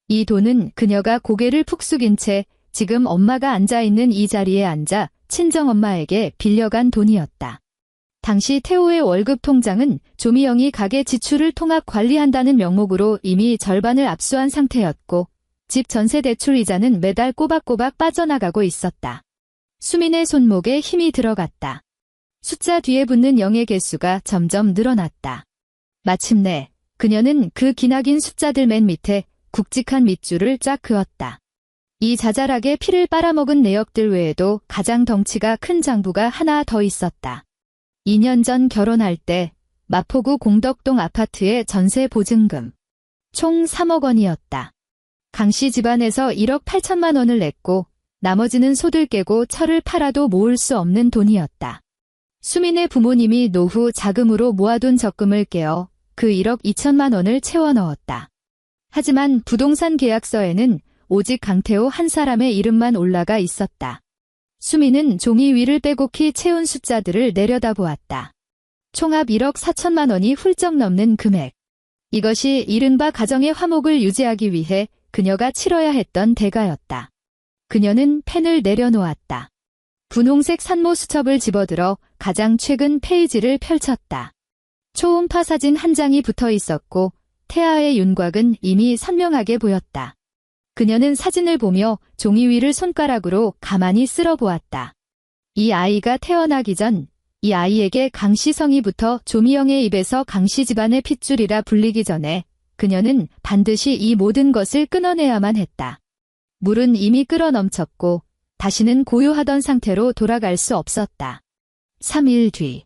이 돈은 그녀가 고개를 푹 숙인 채 지금 엄마가 앉아있는 이 자리에 앉아 친정엄마에게 빌려간 돈이었다. 당시 태호의 월급 통장은 조미영이 가게 지출을 통합 관리한다는 명목으로 이미 절반을 압수한 상태였고 집 전세 대출 이자는 매달 꼬박꼬박 빠져나가고 있었다. 수민의 손목에 힘이 들어갔다. 숫자 뒤에 붙는 0의 개수가 점점 늘어났다. 마침내 그녀는 그 기나긴 숫자들 맨 밑에 굵직한 밑줄을 쫙 그었다. 이 자잘하게 피를 빨아먹은 내역들 외에도 가장 덩치가 큰 장부가 하나 더 있었다. 2년 전 결혼할 때 마포구 공덕동 아파트의 전세 보증금. 총 3억 원이었다. 강씨 집안에서 1억 8천만 원을 냈고 나머지는 소들 깨고 철을 팔아도 모을 수 없는 돈이었다. 수민의 부모님이 노후 자금으로 모아둔 적금을 깨어 그 1억 2천만 원을 채워 넣었다. 하지만 부동산 계약서에는 오직 강태호 한 사람의 이름만 올라가 있었다. 수민은 종이 위를 빼곡히 채운 숫자들을 내려다보았다. 총합 1억 4천만 원이 훌쩍 넘는 금액. 이것이 이른바 가정의 화목을 유지하기 위해 그녀가 치러야 했던 대가였다. 그녀는 펜을 내려놓았다. 분홍색 산모 수첩을 집어들어 가장 최근 페이지를 펼쳤다. 초음파 사진 한 장이 붙어 있었고 태아의 윤곽은 이미 선명하게 보였다. 그녀는 사진을 보며 종이 위를 손가락으로 가만히 쓸어보았다. 이 아이가 태어나기 전 이 아이에게 강씨성이부터 조미영의 입에서 강씨 집안의 핏줄이라 불리기 전에 그녀는 반드시 이 모든 것을 끊어내야만 했다. 물은 이미 끓어 넘쳤고 다시는 고요하던 상태로 돌아갈 수 없었다. 3일 뒤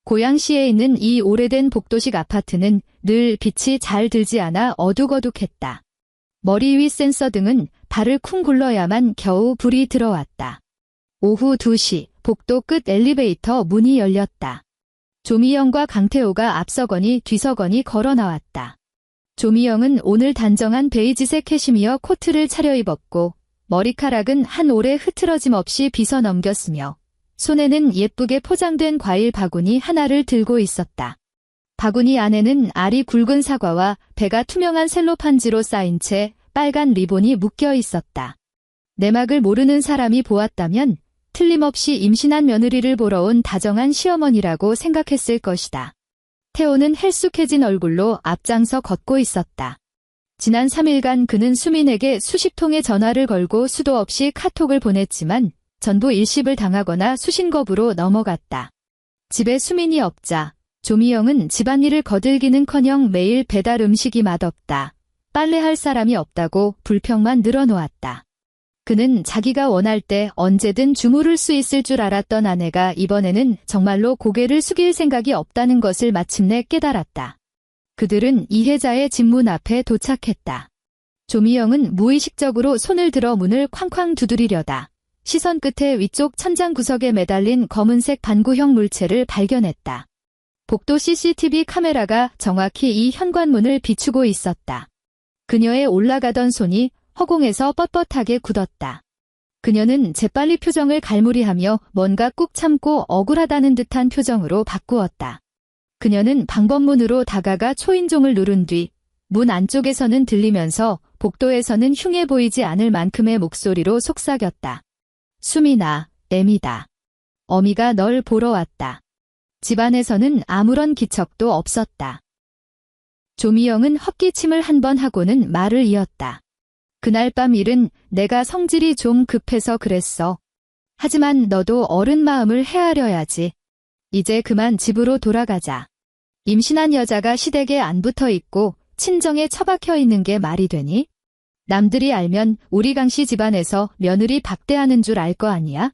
고양시에 있는 이 오래된 복도식 아파트는 늘 빛이 잘 들지 않아 어둑어둑했다. 머리 위 센서 등은 발을 쿵 굴러야만 겨우 불이 들어왔다. 오후 2시 복도 끝 엘리베이터 문이 열렸다. 조미영과 강태호가 앞서거니 뒤서거니 걸어 나왔다. 조미영은 오늘 단정한 베이지색 캐시미어 코트를 차려입었고 머리카락은 한 올에 흐트러짐 없이 빗어 넘겼으며 손에는 예쁘게 포장된 과일 바구니 하나를 들고 있었다. 바구니 안에는 알이 굵은 사과와 배가 투명한 셀로판지로 쌓인 채 빨간 리본이 묶여 있었다. 내막을 모르는 사람이 보았다면 틀림없이 임신한 며느리를 보러 온 다정한 시어머니라고 생각했을 것이다. 태호는 헬쑥해진 얼굴로 앞장서 걷고 있었다. 지난 3일간 그는 수민에게 수십 통의 전화를 걸고 수도 없이 카톡을 보냈지만 전부 일십을 당하거나 수신겁으로 넘어갔다. 집에 수민이 없자 조미영은 집안일을 거들기는커녕 매일 배달 음식이 맛없다. 빨래할 사람이 없다고 불평만 늘어놓았다. 그는 자기가 원할 때 언제든 주무를 수 있을 줄 알았던 아내가 이번에는 정말로 고개를 숙일 생각이 없다는 것을 마침내 깨달았다. 그들은 이혜자의 집 문 앞에 도착했다. 조미영은 무의식적으로 손을 들어 문을 쾅쾅 두드리려다 시선 끝에 위쪽 천장 구석에 매달린 검은색 반구형 물체를 발견했다. 복도 CCTV 카메라가 정확히 이 현관문을 비추고 있었다. 그녀의 올라가던 손이 허공에서 뻣뻣하게 굳었다. 그녀는 재빨리 표정을 갈무리하며 뭔가 꾹 참고 억울하다는 듯한 표정으로 바꾸었다. 그녀는 방범문으로 다가가 초인종을 누른 뒤 문 안쪽에서는 들리면서 복도에서는 흉해 보이지 않을 만큼의 목소리로 속삭였다. 수민아, 애미다. 어미가 널 보러 왔다. 집안에서는 아무런 기척도 없었다. 조미영은 헛기침을 한 번 하고는 말을 이었다. 그날 밤 일은 내가 성질이 좀 급해서 그랬어. 하지만 너도 어른 마음을 헤아려야지. 이제 그만 집으로 돌아가자. 임신한 여자가 시댁에 안 붙어 있고 친정에 처박혀 있는 게 말이 되니? 남들이 알면 우리 강씨 집안에서 며느리 박대하는 줄 알 거 아니야?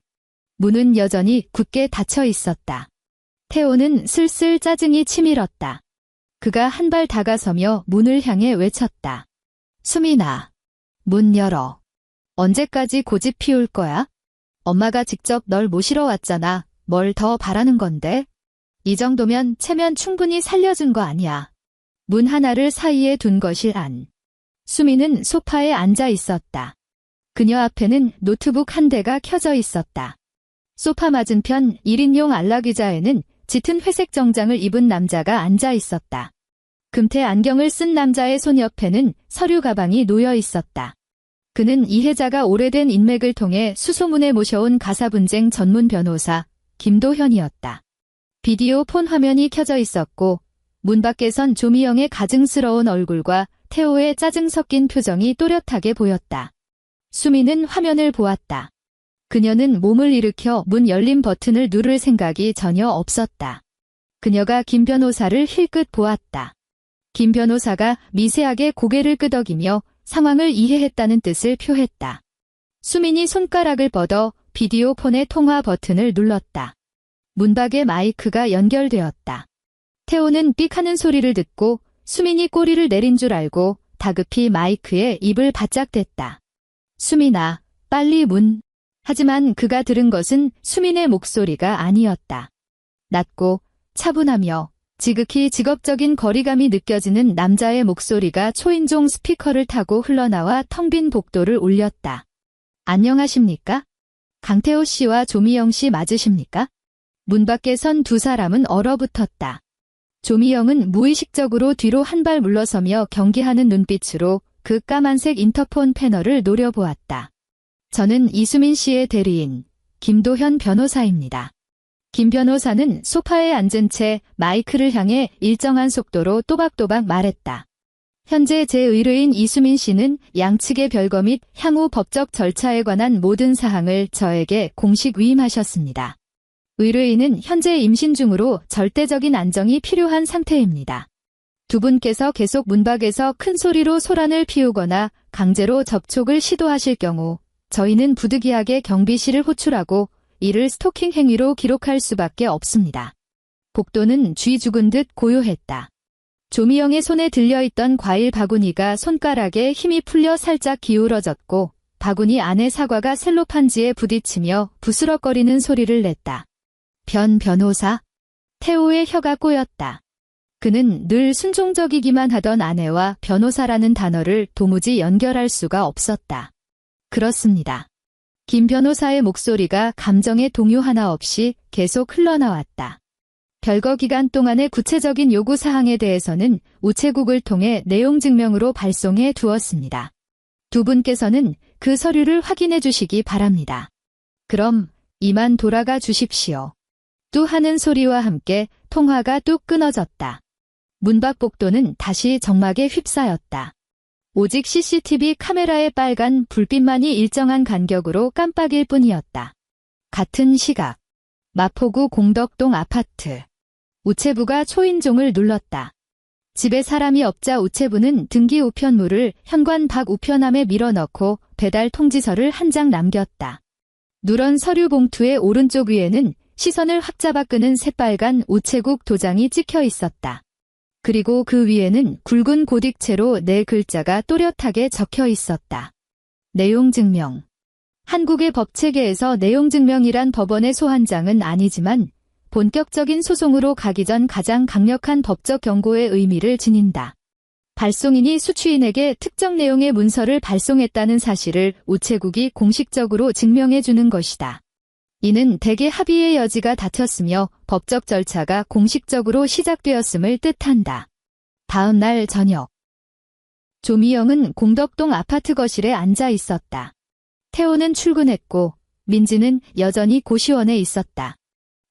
문은 여전히 굳게 닫혀 있었다. 태호는 슬슬 짜증이 치밀었다. 그가 한 발 다가서며 문을 향해 외쳤다. 수민아, 문 열어. 언제까지 고집 피울 거야? 엄마가 직접 널 모시러 왔잖아. 뭘 더 바라는 건데? 이 정도면 체면 충분히 살려준 거 아니야. 문 하나를 사이에 둔 것일 안. 수미는 소파에 앉아 있었다. 그녀 앞에는 노트북 한 대가 켜져 있었다. 소파 맞은편 1인용 안락의자에는 짙은 회색 정장을 입은 남자가 앉아 있었다. 금태 안경을 쓴 남자의 손 옆에는 서류 가방이 놓여 있었다. 그는 이혜자가 오래된 인맥을 통해 수소문에 모셔온 가사분쟁 전문 변호사 김도현이었다. 비디오 폰 화면이 켜져 있었고 문 밖에선 조미영의 가증스러운 얼굴과 태호의 짜증 섞인 표정이 또렷하게 보였다. 수미는 화면을 보았다. 그녀는 몸을 일으켜 문 열림 버튼을 누를 생각이 전혀 없었다. 그녀가 김 변호사를 힐끗 보았다. 김 변호사가 미세하게 고개를 끄덕이며 상황을 이해했다는 뜻을 표했다. 수민이 손가락을 뻗어 비디오 폰의 통화 버튼을 눌렀다. 문밖에 마이크가 연결되었다. 태호는 삑 하는 소리를 듣고 수민이 꼬리를 내린 줄 알고 다급히 마이크에 입을 바짝 댔다. 수민아, 빨리 문. 하지만 그가 들은 것은 수민의 목소리가 아니었다. 낮고 차분하며 지극히 직업적인 거리감이 느껴지는 남자의 목소리가 초인종 스피커를 타고 흘러나와 텅 빈 복도를 울렸다. 안녕하십니까? 강태호 씨와 조미영 씨 맞으십니까? 문 밖에 선 두 사람은 얼어붙었다. 조미영은 무의식적으로 뒤로 한 발 물러서며 경계하는 눈빛으로 그 까만색 인터폰 패널을 노려보았다. 저는 이수민 씨의 대리인 김도현 변호사입니다. 김 변호사는 소파에 앉은 채 마이크를 향해 일정한 속도로 또박또박 말했다. 현재 제1의뢰인 이수민 씨는 양측의 별거 및 향후 법적 절차에 관한 모든 사항을 저에게 공식 위임하셨습니다. 의뢰인은 현재 임신 중으로 절대적인 안정이 필요한 상태입니다. 두 분께서 계속 문 밖에서 큰 소리로 소란을 피우거나 강제로 접촉을 시도하실 경우 저희는 부득이하게 경비실을 호출하고 이를 스토킹 행위로 기록할 수밖에 없습니다. 복도는 쥐 죽은 듯 고요했다. 조미영의 손에 들려있던 과일 바구니가 손가락에 힘이 풀려 살짝 기울어졌고 바구니 안에 사과가 셀로판지에 부딪히며 부스럭거리는 소리를 냈다. 변호사? 태호의 혀가 꼬였다. 그는 늘 순종적이기만 하던 아내와 변호사라는 단어를 도무지 연결할 수가 없었다. 그렇습니다. 김 변호사의 목소리가 감정의 동요 하나 없이 계속 흘러나왔다. 별거 기간 동안의 구체적인 요구사항에 대해서는 우체국을 통해 내용 증명으로 발송해 두었습니다. 두 분께서는 그 서류를 확인해 주시기 바랍니다. 그럼 이만 돌아가 주십시오. 또 하는 소리와 함께 통화가 뚝 끊어졌다. 문밖 복도는 다시 정막에 휩싸였다. 오직 CCTV 카메라의 빨간 불빛만이 일정한 간격으로 깜빡일 뿐이었다. 같은 시각, 마포구 공덕동 아파트. 우체부가 초인종을 눌렀다. 집에 사람이 없자 우체부는 등기 우편물을 현관 밖 우편함에 밀어넣고 배달 통지서를 한 장 남겼다. 누런 서류 봉투의 오른쪽 위에는 시선을 확 잡아 끄는 새빨간 우체국 도장이 찍혀 있었다. 그리고 그 위에는 굵은 고딕체로 4글자가 또렷하게 적혀 있었다. 내용 증명. 한국의 법체계에서 내용 증명이란 법원의 소환장은 아니지만 본격적인 소송으로 가기 전 가장 강력한 법적 경고의 의미를 지닌다. 발송인이 수취인에게 특정 내용의 문서를 발송했다는 사실을 우체국이 공식적으로 증명해주는 것이다. 이는 대개 합의의 여지가 닫혔으며 법적 절차가 공식적으로 시작되었음을 뜻한다. 다음 날 저녁. 조미영은 공덕동 아파트 거실에 앉아 있었다. 태호는 출근했고 민지는 여전히 고시원에 있었다.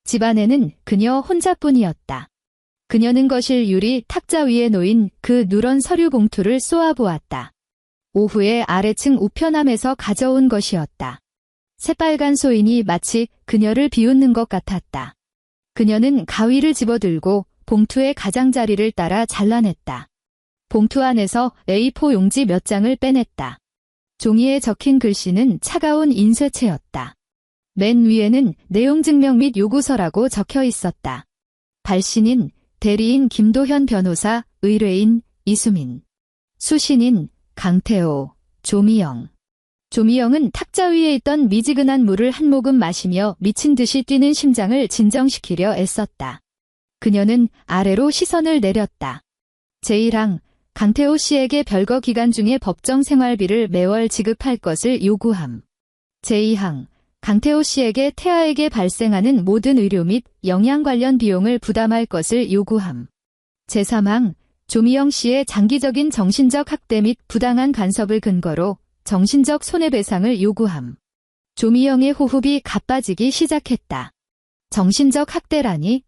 집안에는 그녀 혼자뿐이었다. 그녀는 거실 유리 탁자 위에 놓인 그 누런 서류 봉투를 쏘아보았다. 오후에 아래층 우편함에서 가져온 것이었다. 새빨간 소인이 마치 그녀를 비웃는 것 같았다. 그녀는 가위를 집어들고 봉투의 가장자리를 따라 잘라냈다. 봉투 안에서 A4 용지 몇 장을 빼냈다. 종이에 적힌 글씨는 차가운 인쇄체였다. 맨 위에는 내용 증명 및 요구서라고 적혀 있었다. 발신인 대리인 김도현 변호사, 의뢰인 이수민, 수신인 강태호, 조미영. 조미영은 탁자 위에 있던 미지근한 물을 한 모금 마시며 미친 듯이 뛰는 심장을 진정시키려 애썼다. 그녀는 아래로 시선을 내렸다. 제1항, 강태호 씨에게 별거 기간 중에 법정 생활비를 매월 지급할 것을 요구함. 제2항, 강태호 씨에게 태아에게 발생하는 모든 의료 및 영양 관련 비용을 부담할 것을 요구함. 제3항, 조미영 씨의 장기적인 정신적 학대 및 부당한 간섭을 근거로 정신적 손해배상을 요구함. 조미영의 호흡이 가빠지기 시작했다. 정신적 학대라니?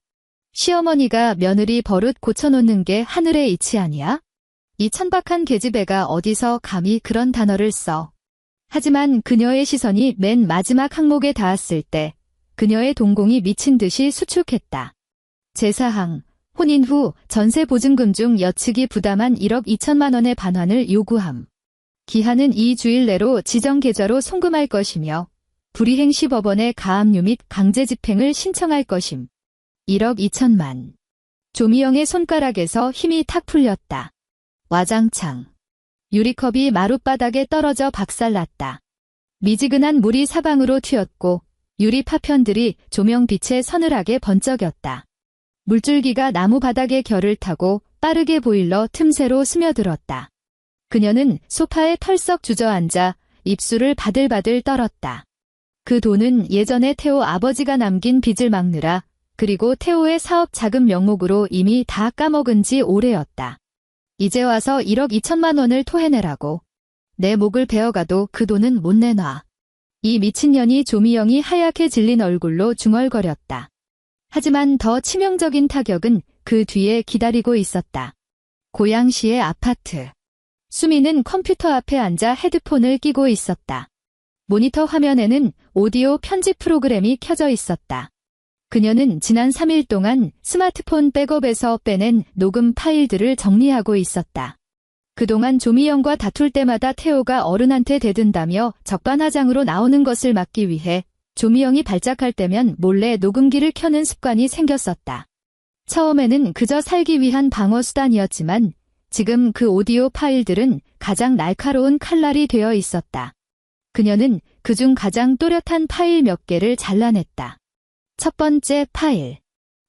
시어머니가 며느리 버릇 고쳐놓는 게 하늘의 이치 아니야? 이 천박한 계집애가 어디서 감히 그런 단어를 써. 하지만 그녀의 시선이 맨 마지막 항목에 닿았을 때 그녀의 동공이 미친 듯이 수축했다. 제4항, 혼인 후 전세 보증금 중 여측이 부담한 1억 2천만 원의 반환을 요구함. 기한은 2주일 내로 지정 계좌로 송금할 것이며 불이행시 법원에 가압류 및 강제 집행을 신청할 것임. 1억 2천만. 조미영의 손가락에서 힘이 탁 풀렸다. 와장창. 유리컵이 마룻바닥에 떨어져 박살났다. 미지근한 물이 사방으로 튀었고 유리 파편들이 조명빛에 서늘하게 번쩍였다. 물줄기가 나무 바닥의 결을 타고 빠르게 보일러 틈새로 스며들었다. 그녀는 소파에 털썩 주저앉아 입술을 바들바들 떨었다. 그 돈은 예전에 태호 아버지가 남긴 빚을 막느라 그리고 태호의 사업 자금 명목으로 이미 다 까먹은 지 오래였다. 이제 와서 1억 2천만 원을 토해내라고. 내 목을 베어가도 그 돈은 못 내놔. 이 미친년이 조미영이 하얗게 질린 얼굴로 중얼거렸다. 하지만 더 치명적인 타격은 그 뒤에 기다리고 있었다. 고양시의 아파트. 수미는 컴퓨터 앞에 앉아 헤드폰을 끼고 있었다. 모니터 화면에는 오디오 편집 프로그램이 켜져 있었다. 그녀는 지난 3일 동안 스마트폰 백업에서 빼낸 녹음 파일들을 정리하고 있었다. 그동안 조미영과 다툴 때마다 태호가 어른한테 대든다며 적반하장으로 나오는 것을 막기 위해 조미영이 발작할 때면 몰래 녹음기를 켜는 습관이 생겼었다. 처음에는 그저 살기 위한 방어 수단이었지만 지금 그 오디오 파일들은 가장 날카로운 칼날이 되어 있었다. 그녀는 그중 가장 또렷한 파일 몇 개를 잘라냈다. 첫 번째 파일.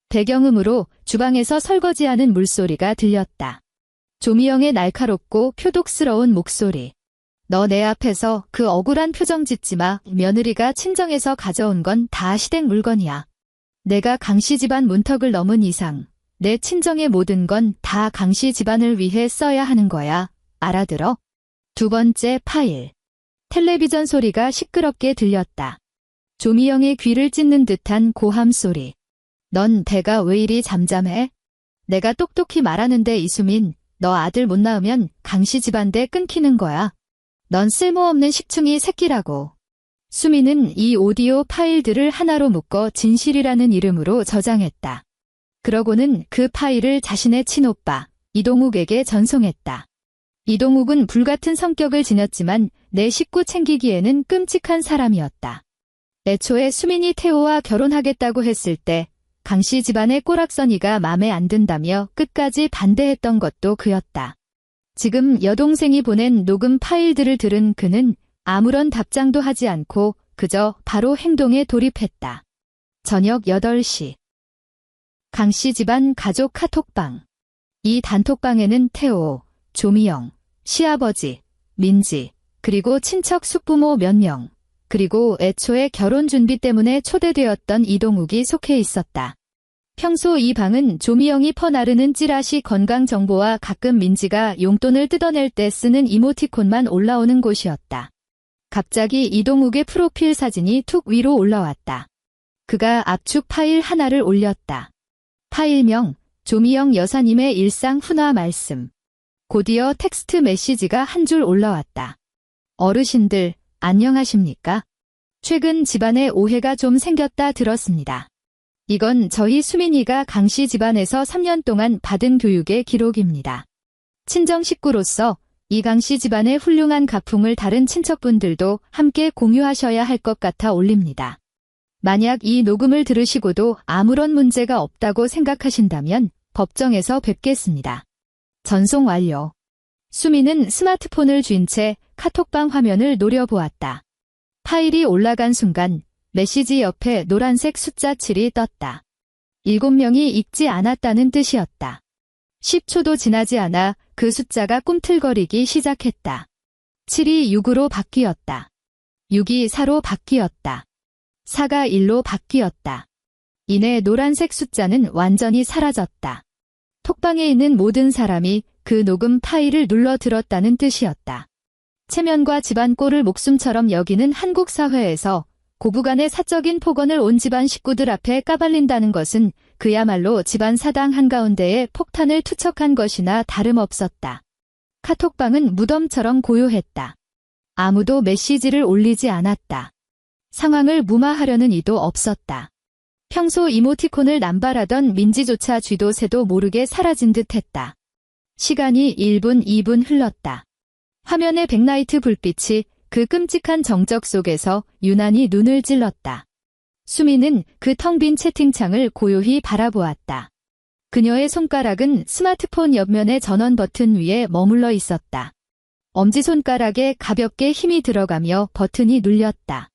배경음으로 주방에서 설거지하는 물소리가 들렸다. 조미영의 날카롭고 표독스러운 목소리. 너 내 앞에서 그 억울한 표정 짓지 마. 며느리가 친정에서 가져온 건 다 시댁 물건이야. 내가 강씨 집안 문턱을 넘은 이상 내 친정의 모든 건 다 강씨 집안을 위해 써야 하는 거야. 알아들어? 두 번째 파일. 텔레비전 소리가 시끄럽게 들렸다. 조미영의 귀를 찢는 듯한 고함 소리. 넌 배가 왜 이리 잠잠해? 내가 똑똑히 말하는데 이수민, 너 아들 못 낳으면 강씨 집안대 끊기는 거야. 넌 쓸모없는 식충이 새끼라고. 수미는 이 오디오 파일들을 하나로 묶어 진실이라는 이름으로 저장했다. 그러고는 그 파일을 자신의 친오빠 이동욱에게 전송했다. 이동욱은 불같은 성격을 지녔지만 내 식구 챙기기에는 끔찍한 사람이었다. 애초에 수민이 태호와 결혼하겠다고 했을 때 강씨 집안의 꼬락서니가 맘에 안 든다며 끝까지 반대했던 것도 그였다. 지금 여동생이 보낸 녹음 파일들을 들은 그는 아무런 답장도 하지 않고 그저 바로 행동에 돌입했다. 저녁 8시. 강씨 집안 가족 카톡방. 이 단톡방에는 태호, 조미영, 시아버지, 민지, 그리고 친척 숙부모 몇 명, 그리고 애초에 결혼 준비 때문에 초대되었던 이동욱이 속해 있었다. 평소 이 방은 조미영이 퍼나르는 찌라시 건강 정보와 가끔 민지가 용돈을 뜯어낼 때 쓰는 이모티콘만 올라오는 곳이었다. 갑자기 이동욱의 프로필 사진이 툭 위로 올라왔다. 그가 압축 파일 하나를 올렸다. 파일명, 조미영 여사님의 일상 훈화 말씀. 곧이어 텍스트 메시지가 한 줄 올라왔다. 어르신들, 안녕하십니까? 최근 집안에 오해가 좀 생겼다 들었습니다. 이건 저희 수민이가 강씨 집안에서 3년 동안 받은 교육의 기록입니다. 친정 식구로서 이 강씨 집안의 훌륭한 가풍을 다른 친척분들도 함께 공유하셔야 할 것 같아 올립니다. 만약 이 녹음을 들으시고도 아무런 문제가 없다고 생각하신다면 법정에서 뵙겠습니다. 전송 완료. 수민은 스마트폰을 쥔 채 카톡방 화면을 노려보았다. 파일이 올라간 순간 메시지 옆에 노란색 숫자 7이 떴다. 7명이 읽지 않았다는 뜻이었다. 10초도 지나지 않아 그 숫자가 꿈틀거리기 시작했다. 7이 6으로 바뀌었다. 6이 4로 바뀌었다. 4가 1로 바뀌었다. 이내 노란색 숫자는 완전히 사라졌다. 톡방에 있는 모든 사람이 그 녹음 파일을 눌러 들었다는 뜻이었다. 체면과 집안 꼴을 목숨처럼 여기는 한국 사회에서 고부간의 사적인 폭언을 온 집안 식구들 앞에 까발린다는 것은 그야말로 집안 사당 한가운데에 폭탄을 투척한 것이나 다름없었다. 카톡방은 무덤처럼 고요했다. 아무도 메시지를 올리지 않았다. 상황을 무마하려는 이도 없었다. 평소 이모티콘을 남발하던 민지조차 쥐도 새도 모르게 사라진 듯했다. 시간이 1분, 2분 흘렀다. 화면의 백라이트 불빛이 그 끔찍한 정적 속에서 유난히 눈을 찔렀다. 수미는 그 텅 빈 채팅창을 고요히 바라보았다. 그녀의 손가락은 스마트폰 옆면의 전원 버튼 위에 머물러 있었다. 엄지손가락에 가볍게 힘이 들어가며 버튼이 눌렸다.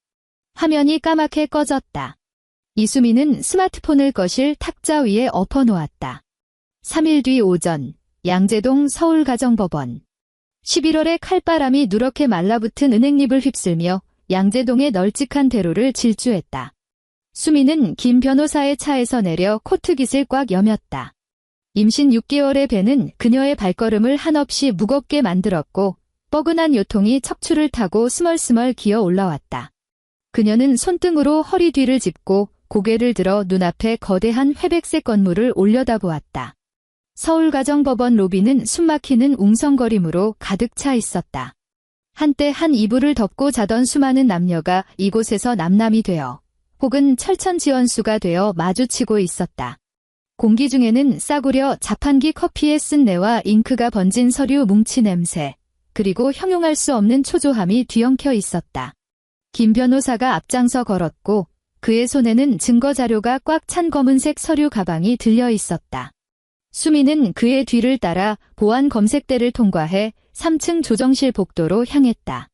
화면이 까맣게 꺼졌다. 이수미는 스마트폰을 거실 탁자 위에 엎어놓았다. 3일 뒤 오전, 양재동 서울가정법원. 11월에 칼바람이 누렇게 말라붙은 은행잎을 휩쓸며 양재동의 널찍한 대로를 질주했다. 수미는 김 변호사의 차에서 내려 코트깃을 꽉 여몄다. 임신 6개월의 배는 그녀의 발걸음을 한없이 무겁게 만들었고 뻐근한 요통이 척추를 타고 스멀스멀 기어 올라왔다. 그녀는 손등으로 허리 뒤를 짚고 고개를 들어 눈앞에 거대한 회백색 건물을 올려다보았다. 서울가정법원 로비는 숨막히는 웅성거림으로 가득 차 있었다. 한때 한 이불을 덮고 자던 수많은 남녀가 이곳에서 남남이 되어 혹은 철천지원수가 되어 마주치고 있었다. 공기 중에는 싸구려 자판기 커피에 쓴 내와 잉크가 번진 서류 뭉치 냄새, 그리고 형용할 수 없는 초조함이 뒤엉켜 있었다. 김 변호사가 앞장서 걸었고 그의 손에는 증거자료가 꽉 찬 검은색 서류 가방이 들려 있었다. 수미는 그의 뒤를 따라 보안 검색대를 통과해 3층 조정실 복도로 향했다.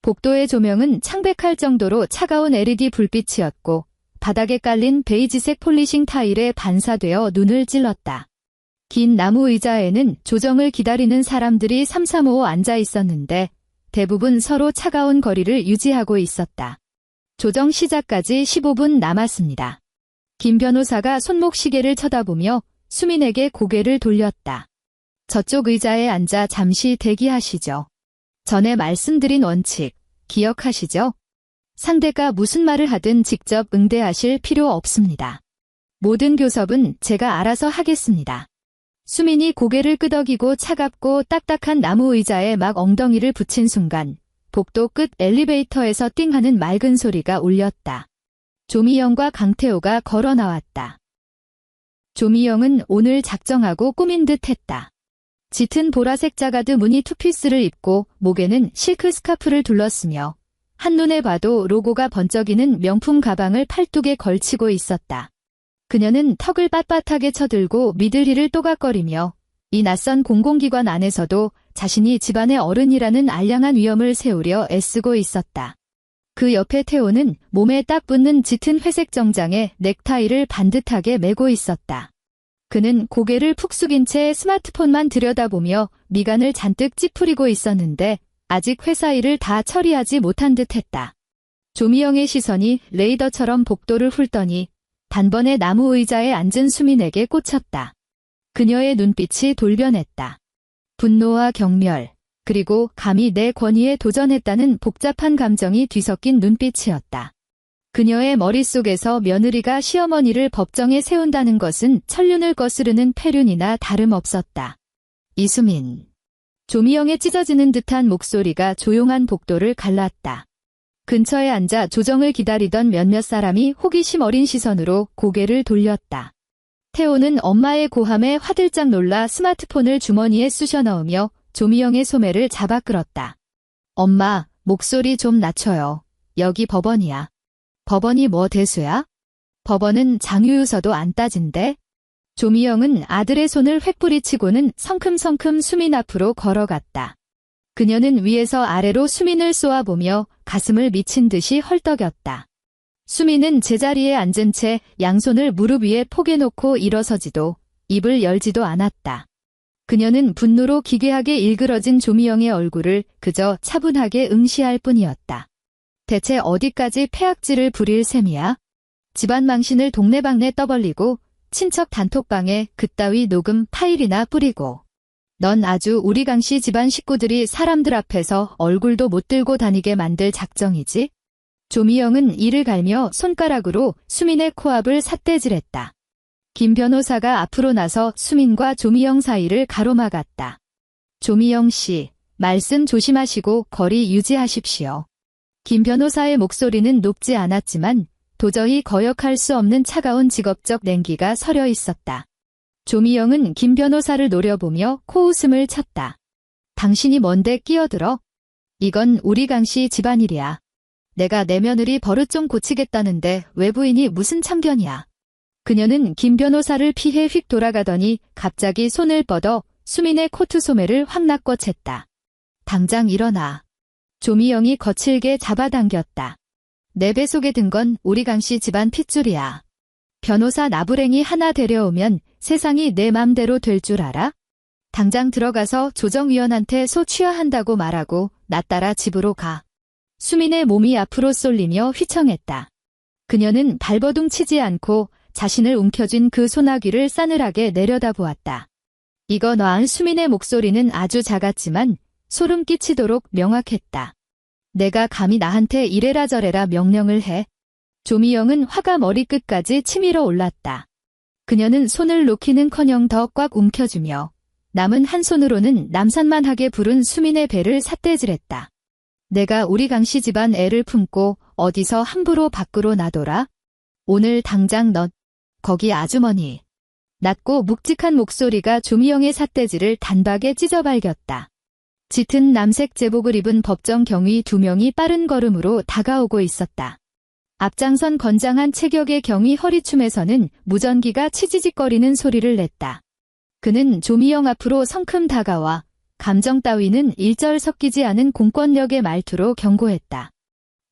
복도의 조명은 창백할 정도로 차가운 LED 불빛이었고 바닥에 깔린 베이지색 폴리싱 타일에 반사되어 눈을 찔렀다. 긴 나무 의자에는 조정을 기다리는 사람들이 삼삼오오 앉아 있었는데 대부분 서로 차가운 거리를 유지하고 있었다. 조정 시작까지 15분 남았습니다. 김 변호사가 손목시계를 쳐다보며 수민에게 고개를 돌렸다. 저쪽 의자에 앉아 잠시 대기하시죠. 전에 말씀드린 원칙, 기억하시죠? 상대가 무슨 말을 하든 직접 응대하실 필요 없습니다. 모든 교섭은 제가 알아서 하겠습니다. 수민이 고개를 끄덕이고 차갑고 딱딱한 나무 의자에 막 엉덩이를 붙인 순간 복도 끝 엘리베이터에서 띵하는 맑은 소리가 울렸다. 조미영과 강태호가 걸어 나왔다. 조미영은 오늘 작정하고 꾸민 듯 했다. 짙은 보라색 자가드 무늬 투피스를 입고 목에는 실크 스카프를 둘렀으며 한눈에 봐도 로고가 번쩍이는 명품 가방을 팔뚝에 걸치고 있었다. 그녀는 턱을 빳빳하게 쳐들고 미들리를 또각거리며 이 낯선 공공기관 안에서도 자신이 집안의 어른이라는 알량한 위엄을 세우려 애쓰고 있었다. 그 옆에 태호는 몸에 딱 붙는 짙은 회색 정장에 넥타이를 반듯하게 매고 있었다. 그는 고개를 푹 숙인 채 스마트폰만 들여다보며 미간을 잔뜩 찌푸리고 있었는데 아직 회사 일을 다 처리하지 못한 듯했다. 조미영의 시선이 레이더처럼 복도를 훑더니 단번에 나무 의자에 앉은 수민에게 꽂혔다. 그녀의 눈빛이 돌변했다. 분노와 경멸, 그리고 감히 내 권위에 도전했다는 복잡한 감정이 뒤섞인 눈빛이었다. 그녀의 머릿속에서 며느리가 시어머니를 법정에 세운다는 것은 천륜을 거스르는 폐륜이나 다름없었다. 이수민. 조미영의 찢어지는 듯한 목소리가 조용한 복도를 갈랐다. 근처에 앉아 조정을 기다리던 몇몇 사람이 호기심 어린 시선으로 고개를 돌렸다. 태호는 엄마의 고함에 화들짝 놀라 스마트폰을 주머니에 쑤셔 넣으며 조미영의 소매를 잡아 끌었다. 엄마, 목소리 좀 낮춰요. 여기 법원이야. 법원이 뭐 대수야? 법원은 장유유서도 안 따진대? 조미영은 아들의 손을 획부리치고는 성큼성큼 수민 앞으로 걸어갔다. 그녀는 위에서 아래로 수민을 쏘아보며 가슴을 미친 듯이 헐떡였다. 수민은 제자리에 앉은 채 양손을 무릎 위에 포개놓고 일어서지도 입을 열지도 않았다. 그녀는 분노로 기괴하게 일그러진 조미영의 얼굴을 그저 차분하게 응시할 뿐이었다. 대체 어디까지 폐악질을 부릴 셈이야? 집안 망신을 동네방네 떠벌리고 친척 단톡방에 그따위 녹음 파일이나 뿌리고 넌 아주 우리 강씨 집안 식구들이 사람들 앞에서 얼굴도 못 들고 다니게 만들 작정이지? 조미영은 이를 갈며 손가락으로 수민의 코앞을 삿대질했다. 김 변호사가 앞으로 나서 수민과 조미영 사이를 가로막았다. 조미영 씨, 말씀 조심하시고 거리 유지하십시오. 김 변호사의 목소리는 높지 않았지만 도저히 거역할 수 없는 차가운 직업적 냉기가 서려 있었다. 조미영은 김 변호사를 노려보며 코웃음을 쳤다. 당신이 뭔데 끼어들어? 이건 우리 강씨 집안일이야. 내가 내 며느리 버릇 좀 고치겠다는데 외부인이 무슨 참견이야. 그녀는 김 변호사를 피해 휙 돌아가더니 갑자기 손을 뻗어 수민의 코트 소매를 확 낚아챘다. 당장 일어나. 조미영이 거칠게 잡아당겼다. 내 배 속에 든 건 우리 강씨 집안 핏줄이야. 변호사 나부랭이 하나 데려오면 세상이 내 맘대로 될 줄 알아? 당장 들어가서 조정위원한테 소 취하한다고 말하고 나 따라 집으로 가. 수민의 몸이 앞으로 쏠리며 휘청했다. 그녀는 발버둥 치지 않고 자신을 움켜쥔 그 소나귀를 싸늘하게 내려다보았다. 이거 놔한 수민의 목소리는 아주 작았지만 소름 끼치도록 명확했다. 내가 감히 나한테 이래라 저래라 명령을 해. 조미영은 화가 머리끝까지 치밀어 올랐다. 그녀는 손을 놓기는커녕 더 꽉 움켜쥐며 남은 한 손으로는 남산만하게 부른 수민의 배를 삿대질했다. 내가 우리 강씨 집안 애를 품고 어디서 함부로 밖으로 나돌아? 오늘 당장 너 거기 아주머니. 낮고 묵직한 목소리가 조미영의 삿대질을 단박에 찢어발겼다. 짙은 남색 제복을 입은 법정 경위 2명이 빠른 걸음으로 다가오고 있었다. 앞장선 건장한 체격의 경위 허리춤에서는 무전기가 치지직거리는 소리를 냈다. 그는 조미영 앞으로 성큼 다가와 감정 따위는 일절 섞이지 않은 공권력의 말투로 경고했다.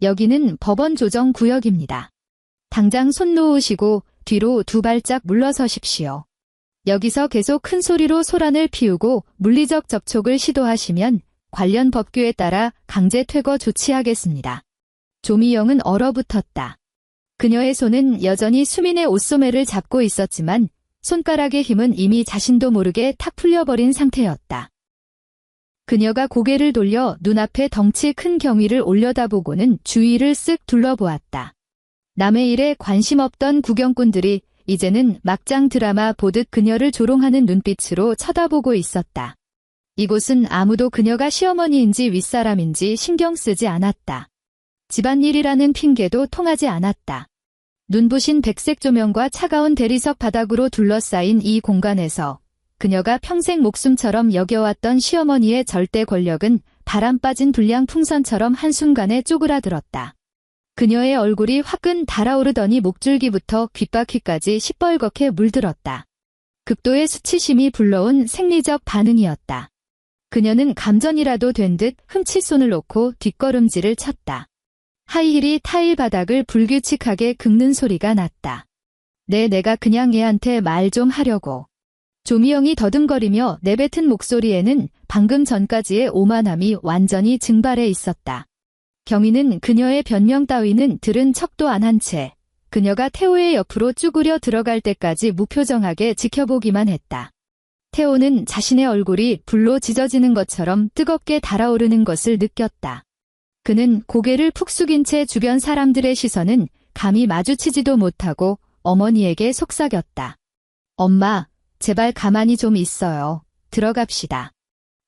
여기는 법원 조정 구역입니다. 당장 손 놓으시고 뒤로 2발짝 물러서십시오. 여기서 계속 큰 소리로 소란을 피우고 물리적 접촉을 시도하시면 관련 법규에 따라 강제 퇴거 조치하겠습니다. 조미영은 얼어붙었다. 그녀의 손은 여전히 수민의 옷소매를 잡고 있었지만 손가락의 힘은 이미 자신도 모르게 탁 풀려버린 상태였다. 그녀가 고개를 돌려 눈앞에 덩치 큰 경위를 올려다보고는 주위를 쓱 둘러보았다. 남의 일에 관심 없던 구경꾼들이 이제는 막장 드라마 보듯 그녀를 조롱하는 눈빛으로 쳐다보고 있었다. 이곳은 아무도 그녀가 시어머니인지 윗사람인지 신경 쓰지 않았다. 집안일이라는 핑계도 통하지 않았다. 눈부신 백색 조명과 차가운 대리석 바닥으로 둘러싸인 이 공간에서 그녀가 평생 목숨처럼 여겨왔던 시어머니의 절대 권력은 바람 빠진 불량 풍선처럼 한순간에 쪼그라들었다. 그녀의 얼굴이 화끈 달아오르더니 목줄기부터 귓바퀴까지 시뻘겋게 물들었다. 극도의 수치심이 불러온 생리적 반응이었다. 그녀는 감전이라도 된 듯 흠칫 손을 놓고 뒷걸음질을 쳤다. 하이힐이 타일 바닥을 불규칙하게 긁는 소리가 났다. 내가 그냥 얘한테 말 좀 하려고. 조미영이 더듬거리며 내뱉은 목소리에는 방금 전까지의 오만함이 완전히 증발해 있었다. 경위는 그녀의 변명 따위는 들은 척도 안 한 채 그녀가 태호의 옆으로 쭈그려 들어갈 때까지 무표정하게 지켜보기만 했다. 태호는 자신의 얼굴이 불로 지져지는 것처럼 뜨겁게 달아오르는 것을 느꼈다. 그는 고개를 푹 숙인 채 주변 사람들의 시선은 감히 마주치지도 못하고 어머니에게 속삭였다. 엄마, 제발 가만히 좀 있어요. 들어갑시다.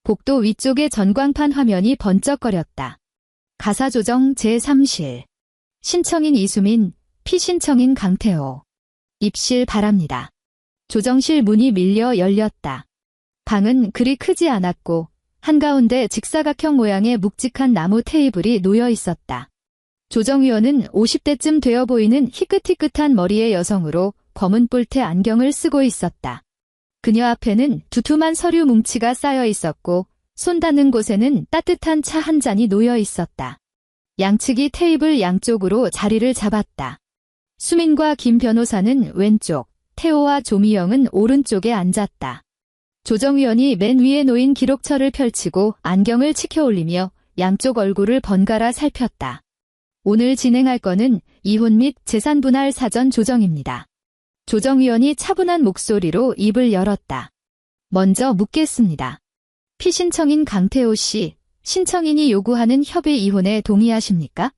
복도 위쪽의 전광판 화면이 번쩍거렸다. 가사조정 제3실. 신청인 이수민, 피신청인 강태호. 입실 바랍니다. 조정실 문이 밀려 열렸다. 방은 그리 크지 않았고 한가운데 직사각형 모양의 묵직한 나무 테이블이 놓여 있었다. 조정위원은 50대쯤 되어 보이는 희끗희끗한 머리의 여성으로 검은 뿔테 안경을 쓰고 있었다. 그녀 앞에는 두툼한 서류 뭉치가 쌓여 있었고 손 닿는 곳에는 따뜻한 차 한 잔이 놓여 있었다. 양측이 테이블 양쪽으로 자리를 잡았다. 수민과 김 변호사는 왼쪽, 태호와 조미영은 오른쪽에 앉았다. 조정위원이 맨 위에 놓인 기록처를 펼치고 안경을 치켜 올리며 양쪽 얼굴을 번갈아 살폈다. 오늘 진행할 건은 이혼 및 재산분할 사전 조정입니다. 조정위원이 차분한 목소리로 입을 열었다. 먼저 묻겠습니다. 피신청인 강태호 씨, 신청인이 요구하는 협의 이혼에 동의하십니까?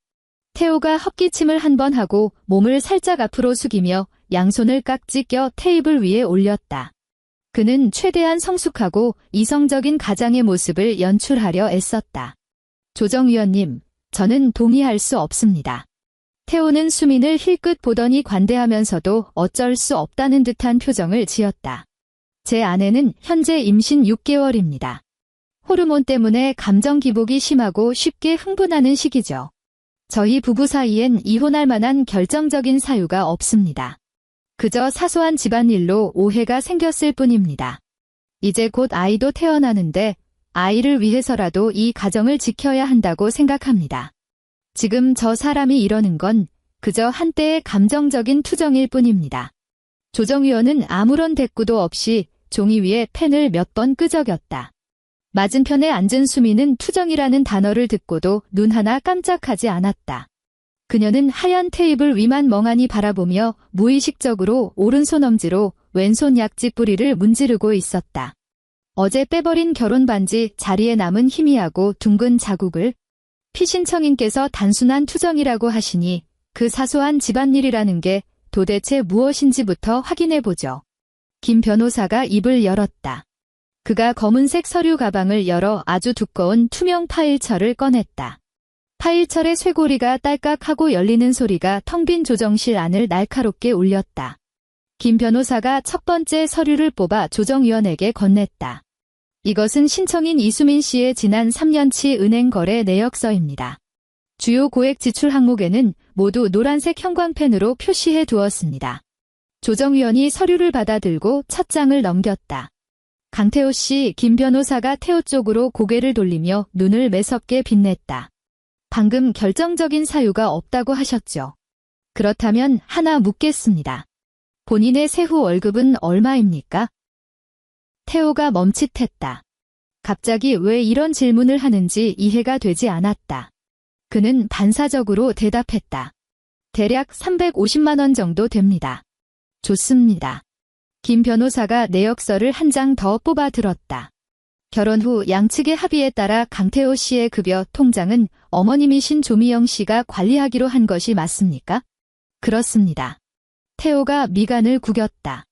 태호가 헛기침을 한 번 하고 몸을 살짝 앞으로 숙이며 양손을 깍지 껴 테이블 위에 올렸다. 그는 최대한 성숙하고 이성적인 가장의 모습을 연출하려 애썼다. 조정위원님, 저는 동의할 수 없습니다. 태호는 수민을 힐끗 보더니 관대하면서도 어쩔 수 없다는 듯한 표정을 지었다. 제 아내는 현재 임신 6개월입니다. 호르몬 때문에 감정 기복이 심하고 쉽게 흥분하는 시기죠. 저희 부부 사이엔 이혼할 만한 결정적인 사유가 없습니다. 그저 사소한 집안일로 오해가 생겼을 뿐입니다. 이제 곧 아이도 태어나는데 아이를 위해서라도 이 가정을 지켜야 한다고 생각합니다. 지금 저 사람이 이러는 건 그저 한때의 감정적인 투정일 뿐입니다. 조정위원은 아무런 대꾸도 없이 종이 위에 펜을 몇 번 끄적였다. 맞은편에 앉은 수미는 투정이라는 단어를 듣고도 눈 하나 깜짝하지 않았다. 그녀는 하얀 테이블 위만 멍하니 바라보며 무의식적으로 오른손 엄지로 왼손 약지 뿌리를 문지르고 있었다. 어제 빼버린 결혼 반지 자리에 남은 희미하고 둥근 자국을 피신청인께서 단순한 투정이라고 하시니 그 사소한 집안일이라는 게 도대체 무엇인지부터 확인해보죠. 김 변호사가 입을 열었다. 그가 검은색 서류 가방을 열어 아주 두꺼운 투명 파일철을 꺼냈다. 파일철의 쇠고리가 딸깍하고 열리는 소리가 텅 빈 조정실 안을 날카롭게 울렸다. 김 변호사가 첫 번째 서류를 뽑아 조정위원에게 건넸다. 이것은 신청인 이수민 씨의 지난 3년치 은행 거래 내역서입니다. 주요 고액 지출 항목에는 모두 노란색 형광펜으로 표시해 두었습니다. 조정위원이 서류를 받아들고 첫 장을 넘겼다. 강태호 씨, 김 변호사가 태호 쪽으로 고개를 돌리며 눈을 매섭게 빛냈다. 방금 결정적인 사유가 없다고 하셨죠. 그렇다면 하나 묻겠습니다. 본인의 세후 월급은 얼마입니까? 태호가 멈칫했다. 갑자기 왜 이런 질문을 하는지 이해가 되지 않았다. 그는 반사적으로 대답했다. 대략 350만 원 정도 됩니다. 좋습니다. 김 변호사가 내역서를 한 장 더 뽑아 들었다. 결혼 후 양측의 합의에 따라 강태호 씨의 급여 통장은 어머님이신 조미영 씨가 관리하기로 한 것이 맞습니까? 그렇습니다. 태호가 미간을 구겼다.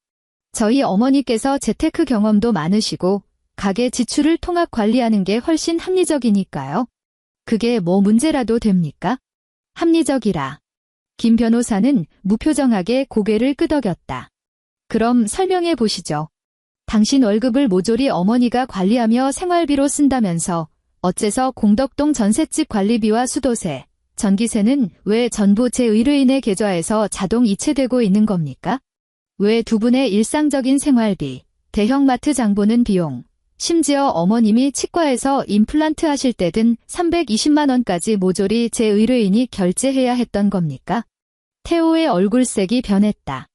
저희 어머니께서 재테크 경험도 많으시고 가계 지출을 통합 관리하는 게 훨씬 합리적이니까요. 그게 뭐 문제라도 됩니까? 합리적이라. 김 변호사는 무표정하게 고개를 끄덕였다. 그럼 설명해 보시죠. 당신 월급을 모조리 어머니가 관리하며 생활비로 쓴다면서 어째서 공덕동 전셋집 관리비와 수도세, 전기세는 왜 전부 제 의뢰인의 계좌에서 자동 이체되고 있는 겁니까? 왜 두 분의 일상적인 생활비, 대형마트 장 보는 비용, 심지어 어머님이 치과에서 임플란트 하실 때 든 320만 원까지 모조리 제 의뢰인이 결제해야 했던 겁니까? 태호의 얼굴색이 변했다.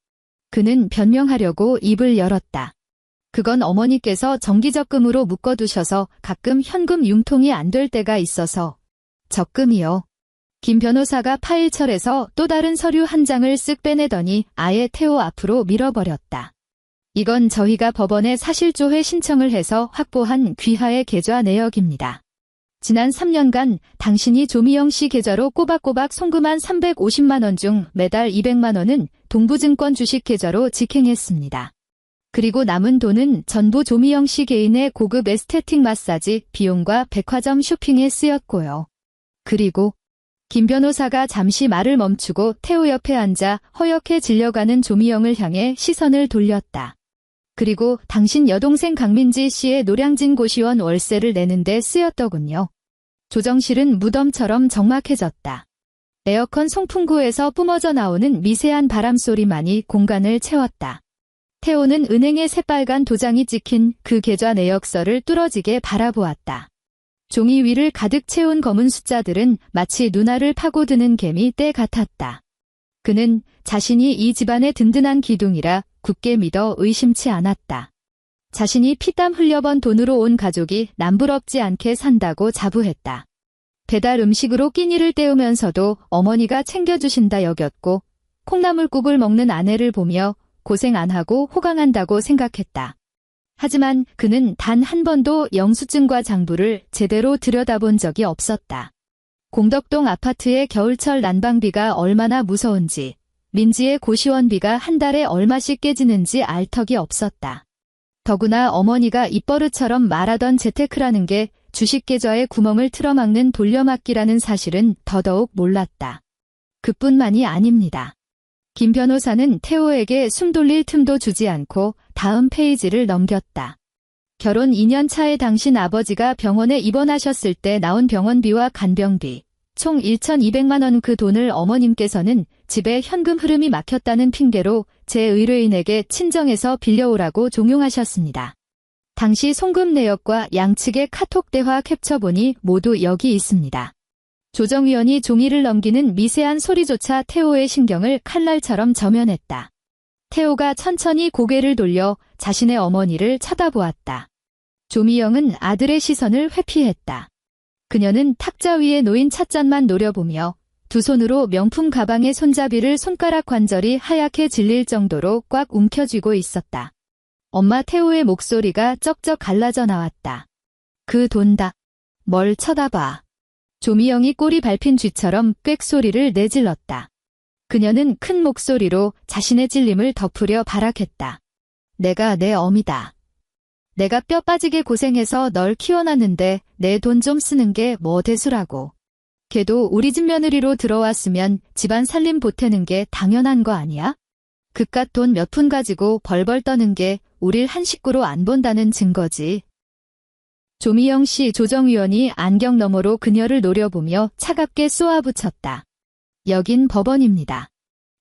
그는 변명하려고 입을 열었다. 그건 어머니께서 정기적금으로 묶어두셔서 가끔 현금 융통이 안 될 때가 있어서. 적금이요. 김 변호사가 파일철에서 또 다른 서류 한 장을 쓱 빼내더니 아예 태호 앞으로 밀어버렸다. 이건 저희가 법원에 사실조회 신청을 해서 확보한 귀하의 계좌 내역입니다. 지난 3년간 당신이 조미영 씨 계좌로 꼬박꼬박 송금한 350만 원 중 매달 200만 원은 동부증권 주식 계좌로 직행했습니다. 그리고 남은 돈은 전부 조미영 씨 개인의 고급 에스테틱 마사지 비용과 백화점 쇼핑에 쓰였고요. 그리고 김 변호사가 잠시 말을 멈추고 태호 옆에 앉아 허옇게 질려가는 조미영을 향해 시선을 돌렸다. 그리고 당신 여동생 강민지 씨의 노량진 고시원 월세를 내는데 쓰였더군요. 조정실은 무덤처럼 적막해졌다. 에어컨 송풍구에서 뿜어져 나오는 미세한 바람소리만이 공간을 채웠다. 태호는 은행의 새빨간 도장이 찍힌 그 계좌 내역서를 뚫어지게 바라보았다. 종이 위를 가득 채운 검은 숫자들은 마치 눈알을 파고드는 개미 떼 같았다. 그는 자신이 이 집안의 든든한 기둥이라 굳게 믿어 의심치 않았다. 자신이 피땀 흘려번 돈으로 온 가족이 남부럽지 않게 산다고 자부했다. 배달 음식으로 끼니를 때우면서도 어머니가 챙겨주신다 여겼고 콩나물국을 먹는 아내를 보며 고생 안 하고 호강한다고 생각했다. 하지만 그는 단 한 번도 영수증과 장부를 제대로 들여다본 적이 없었다. 공덕동 아파트의 겨울철 난방비가 얼마나 무서운지, 민지의 고시원비가 한 달에 얼마씩 깨지는지 알 턱이 없었다. 더구나 어머니가 입버릇처럼 말하던 재테크라는 게 주식계좌에 구멍을 틀어막는 돌려막기라는 사실은 더더욱 몰랐다. 그뿐만이 아닙니다. 김 변호사는 태호에게 숨 돌릴 틈도 주지 않고 다음 페이지를 넘겼다. 결혼 2년 차에 당신 아버지가 병원에 입원하셨을 때 나온 병원비와 간병비, 총 1,200만 원 그 돈을 어머님께서는 집에 현금 흐름이 막혔다는 핑계로 제 의뢰인에게 친정에서 빌려오라고 종용하셨습니다. 당시 송금 내역과 양측의 카톡 대화 캡처본이 모두 여기 있습니다. 조정위원이 종이를 넘기는 미세한 소리조차 태호의 신경을 칼날처럼 저면했다. 태호가 천천히 고개를 돌려 자신의 어머니를 쳐다보았다. 조미영은 아들의 시선을 회피했다. 그녀는 탁자 위에 놓인 찻잔만 노려보며 두 손으로 명품 가방의 손잡이를 손가락 관절이 하얗게 질릴 정도로 꽉 움켜쥐고 있었다. 엄마 태호의 목소리가 쩍쩍 갈라져 나왔다. 그 돈다. 뭘 쳐다봐. 조미영이 꼬리 밟힌 쥐처럼 꽥소리를 내질렀다. 그녀는 큰 목소리로 자신의 찔림을 덮으려 발악했다. 내가 내 어미다. 내가 뼈 빠지게 고생해서 널 키워놨는데 내 돈 좀 쓰는 게 뭐 대수라고. 걔도 우리 집 며느리로 들어왔으면 집안 살림 보태는 게 당연한 거 아니야? 그깟 돈 몇 푼 가지고 벌벌 떠는 게 우릴 한 식구로 안 본다는 증거지. 조미영 씨 조정위원이 안경 너머로 그녀를 노려보며 차갑게 쏘아붙였다. 여긴 법원입니다.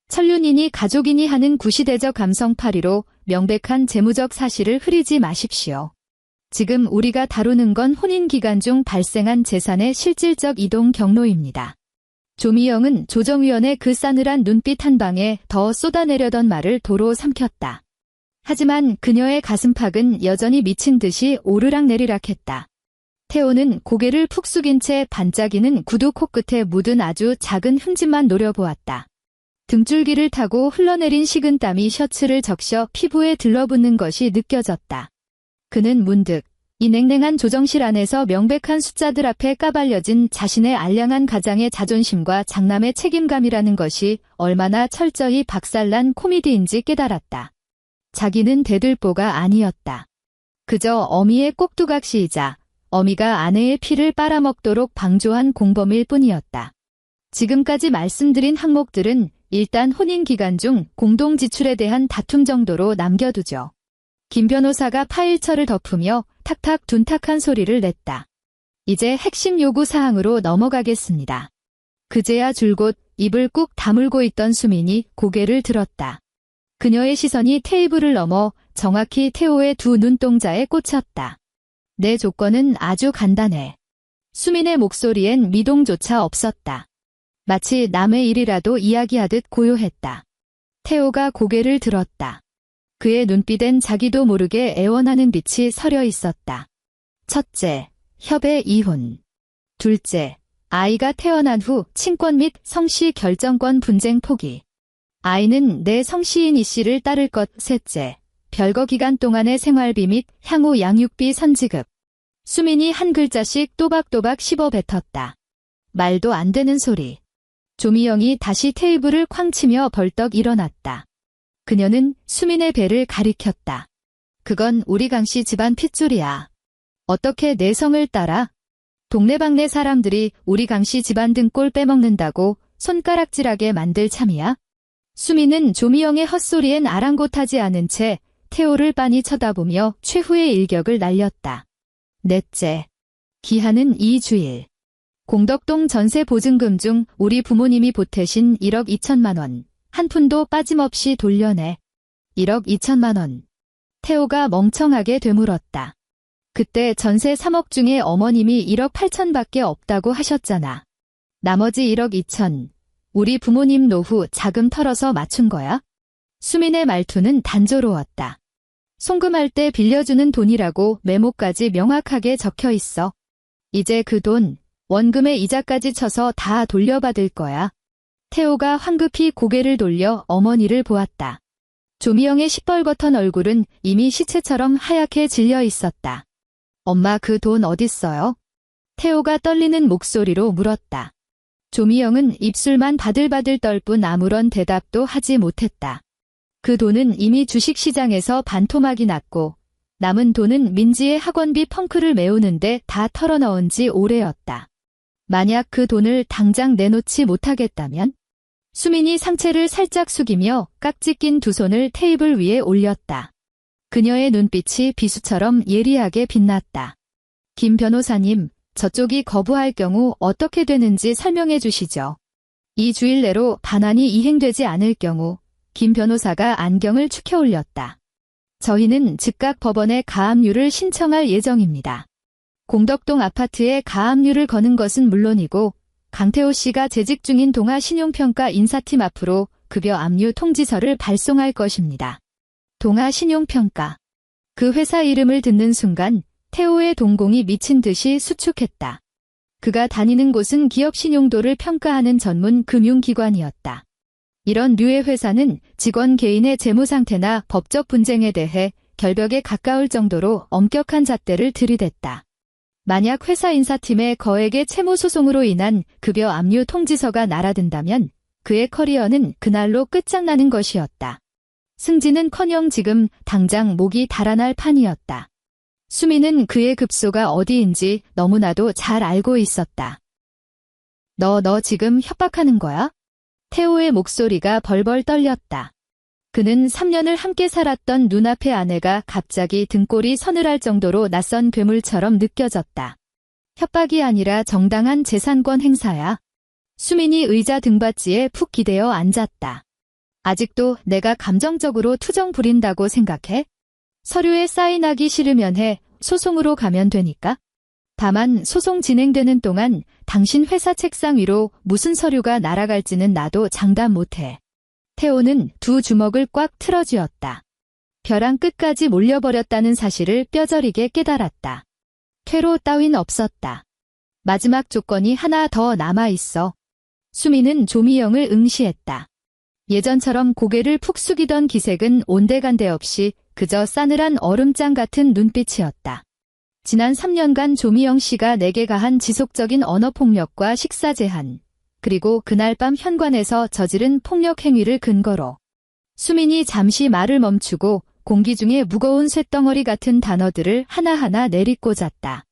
천륜이니 가족이니 하는 구시대적 감성파리로 명백한 재무적 사실을 흐리지 마십시오. 지금 우리가 다루는 건 혼인 기간 중 발생한 재산의 실질적 이동 경로입니다. 조미영은 조정위원의 그 싸늘한 눈빛 한 방에 더 쏟아내려던 말을 도로 삼켰다. 하지만 그녀의 가슴팍은 여전히 미친 듯이 오르락내리락했다. 태호는 고개를 푹 숙인 채 반짝이는 구두 코끝에 묻은 아주 작은 흠집만 노려보았다. 등줄기를 타고 흘러내린 식은땀이 셔츠를 적셔 피부에 들러붙는 것이 느껴졌다. 그는 문득 이 냉랭한 조정실 안에서 명백한 숫자들 앞에 까발려진 자신의 알량한 가장의 자존심과 장남의 책임감이라는 것이 얼마나 철저히 박살난 코미디인지 깨달았다. 자기는 대들보가 아니었다. 그저 어미의 꼭두각시이자 어미가 아내의 피를 빨아먹도록 방조한 공범일 뿐이었다. 지금까지 말씀드린 항목들은 일단 혼인 기간 중 공동 지출에 대한 다툼 정도로 남겨두죠. 김 변호사가 파일처를 덮으며 탁탁 둔탁한 소리를 냈다. 이제 핵심 요구 사항으로 넘어가겠습니다. 그제야 줄곧 입을 꾹 다물고 있던 수민이 고개를 들었다. 그녀의 시선이 테이블을 넘어 정확히 태호의 두 눈동자에 꽂혔다. 내 조건은 아주 간단해. 수민의 목소리엔 미동조차 없었다. 마치 남의 일이라도 이야기하듯 고요했다. 태호가 고개를 들었다. 그의 눈빛엔 자기도 모르게 애원하는 빛이 서려 있었다. 첫째, 협의 이혼. 둘째, 아이가 태어난 후 친권 및 성씨 결정권 분쟁 포기. 아이는 내 성씨인 이 씨를 따를 것. 셋째, 별거 기간 동안의 생활비 및 향후 양육비 선지급. 수민이 한 글자씩 또박또박 씹어 뱉었다. 말도 안 되는 소리. 조미영이 다시 테이블을 쾅 치며 벌떡 일어났다. 그녀는 수민의 배를 가리켰다. 그건 우리 강씨 집안 핏줄이야. 어떻게 내 성을 따라? 동네방네 사람들이 우리 강씨 집안 등골 빼먹는다고 손가락질하게 만들 참이야? 수민은 조미영의 헛소리엔 아랑곳하지 않은 채 태호를 빤히 쳐다보며 최후의 일격을 날렸다. 넷째, 기한은 2주일. 공덕동 전세 보증금 중 우리 부모님이 보태신 1억 2천만 원. 한 푼도 빠짐없이 돌려내. 1억 2천만 원. 태호가 멍청하게 되물었다. 그때 전세 3억 중에 어머님이 1억 8천밖에 없다고 하셨잖아. 나머지 1억 2천. 우리 부모님 노후 자금 털어서 맞춘 거야? 수민의 말투는 단조로웠다. 송금할 때 빌려주는 돈이라고 메모까지 명확하게 적혀 있어. 이제 그 돈, 원금의 이자까지 쳐서 다 돌려받을 거야. 태호가 황급히 고개를 돌려 어머니를 보았다. 조미영의 시뻘겋던 얼굴은 이미 시체처럼 하얗게 질려 있었다. 엄마 그 돈 어딨어요? 태호가 떨리는 목소리로 물었다. 조미영은 입술만 바들바들 떨 뿐 아무런 대답도 하지 못했다. 그 돈은 이미 주식시장에서 반토막이 났고 남은 돈은 민지의 학원비 펑크를 메우는데 다 털어넣은 지 오래였다. 만약 그 돈을 당장 내놓지 못하겠다면? 수민이 상체를 살짝 숙이며 깍지 낀 두 손을 테이블 위에 올렸다. 그녀의 눈빛이 비수처럼 예리하게 빛났다. 김 변호사님, 저쪽이 거부할 경우 어떻게 되는지 설명해 주시죠. 이 주일 내로 반환이 이행되지 않을 경우 김 변호사가 안경을 축혀 올렸다. 저희는 즉각 법원에 가압류를 신청할 예정입니다. 공덕동 아파트에 가압류를 거는 것은 물론이고 강태호 씨가 재직 중인 동아신용평가 인사팀 앞으로 급여 압류 통지서를 발송할 것입니다. 동아신용평가. 그 회사 이름을 듣는 순간 태호의 동공이 미친 듯이 수축했다. 그가 다니는 곳은 기업 신용도를 평가하는 전문 금융기관이었다. 이런 류의 회사는 직원 개인의 재무 상태나 법적 분쟁에 대해 결벽에 가까울 정도로 엄격한 잣대를 들이댔다. 만약 회사 인사팀의 거액의 채무 소송으로 인한 급여 압류 통지서가 날아든다면 그의 커리어는 그날로 끝장나는 것이었다. 승진은커녕 지금 당장 목이 달아날 판이었다. 수미는 그의 급소가 어디인지 너무나도 잘 알고 있었다. 너 지금 협박하는 거야? 태호의 목소리가 벌벌 떨렸다. 그는 3년을 함께 살았던 눈앞의 아내가 갑자기 등골이 서늘할 정도로 낯선 괴물처럼 느껴졌다. 협박이 아니라 정당한 재산권 행사야. 수민이 의자 등받이에 푹 기대어 앉았다. 아직도 내가 감정적으로 투정 부린다고 생각해? 서류에 사인하기 싫으면 해. 소송으로 가면 되니까. 다만 소송 진행되는 동안 당신 회사 책상 위로 무슨 서류가 날아갈지는 나도 장담 못해. 태호는 두 주먹을 꽉 틀어쥐었다. 벼랑 끝까지 몰려버렸다는 사실을 뼈저리게 깨달았다. 퇴로 따윈 없었다. 마지막 조건이 하나 더 남아있어. 수미는 조미영을 응시했다. 예전처럼 고개를 푹 숙이던 기색은 온데간데 없이 그저 싸늘한 얼음장 같은 눈빛이었다. 지난 3년간 조미영 씨가 내게 가한 지속적인 언어폭력과 식사 제한, 그리고 그날 밤 현관에서 저지른 폭력 행위를 근거로 수민이 잠시 말을 멈추고 공기 중에 무거운 쇳덩어리 같은 단어들을 하나하나 내리꽂았다.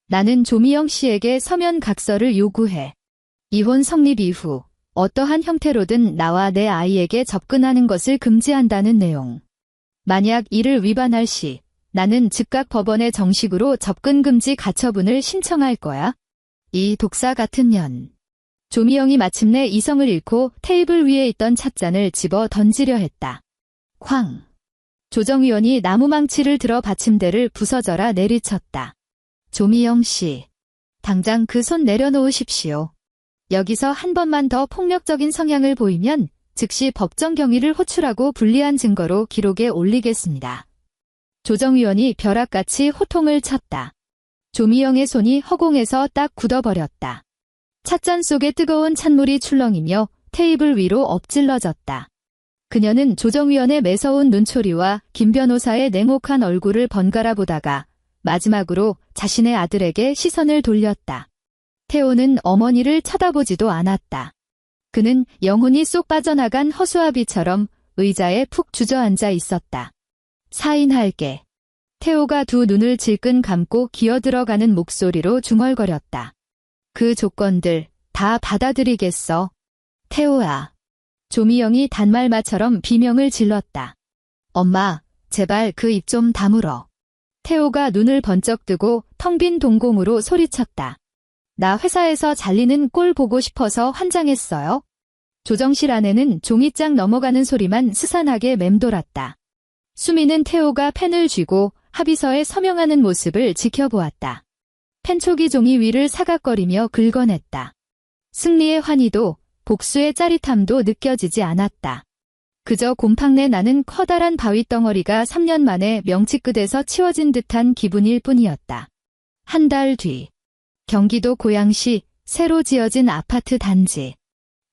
나는 조미영 씨에게 서면 각서를 요구해. 이혼 성립 이후 어떠한 형태로든 나와 내 아이에게 접근하는 것을 금지한다는 내용. 만약 이를 위반할 시 나는 즉각 법원에 정식으로 접근 금지 가처분을 신청할 거야. 이 독사 같은 년. 조미영이 마침내 이성을 잃고 테이블 위에 있던 찻잔을 집어 던지려 했다. 쾅. 조정위원이 나무망치를 들어 받침대를 부서져라 내리쳤다. 조미영 씨, 당장 그 손 내려놓으십시오. 여기서 한 번만 더 폭력적인 성향을 보이면 즉시 법정 경위를 호출하고 불리한 증거로 기록에 올리겠습니다. 조정위원이 벼락같이 호통을 쳤다. 조미영의 손이 허공에서 딱 굳어버렸다. 찻잔 속에 뜨거운 찬물이 출렁이며 테이블 위로 엎질러졌다. 그녀는 조정위원의 매서운 눈초리와 김 변호사의 냉혹한 얼굴을 번갈아 보다가 마지막으로 자신의 아들에게 시선을 돌렸다. 태호는 어머니를 쳐다보지도 않았다. 그는 영혼이 쏙 빠져나간 허수아비처럼 의자에 푹 주저앉아 있었다. 사인할게. 태호가 두 눈을 질끈 감고 기어들어가는 목소리로 중얼거렸다. 그 조건들 다 받아들이겠어. 태호야. 조미영이 단말마처럼 비명을 질렀다. 엄마, 제발 그 입 좀 다물어. 태호가 눈을 번쩍 뜨고 텅 빈 동공으로 소리쳤다. 나 회사에서 잘리는 꼴 보고 싶어서 환장했어요. 조정실 안에는 종이장 넘어가는 소리만 스산하게 맴돌았다. 수미는 태호가 펜을 쥐고 합의서에 서명하는 모습을 지켜보았다. 펜촉이 종이 위를 사각거리며 긁어냈다. 승리의 환희도 복수의 짜릿함도 느껴지지 않았다. 그저 곰팡내 나는 커다란 바위덩어리가 3년 만에 명치끝에서 치워진 듯한 기분일 뿐이었다. 한 달 뒤. 경기도 고양시 새로 지어진 아파트 단지.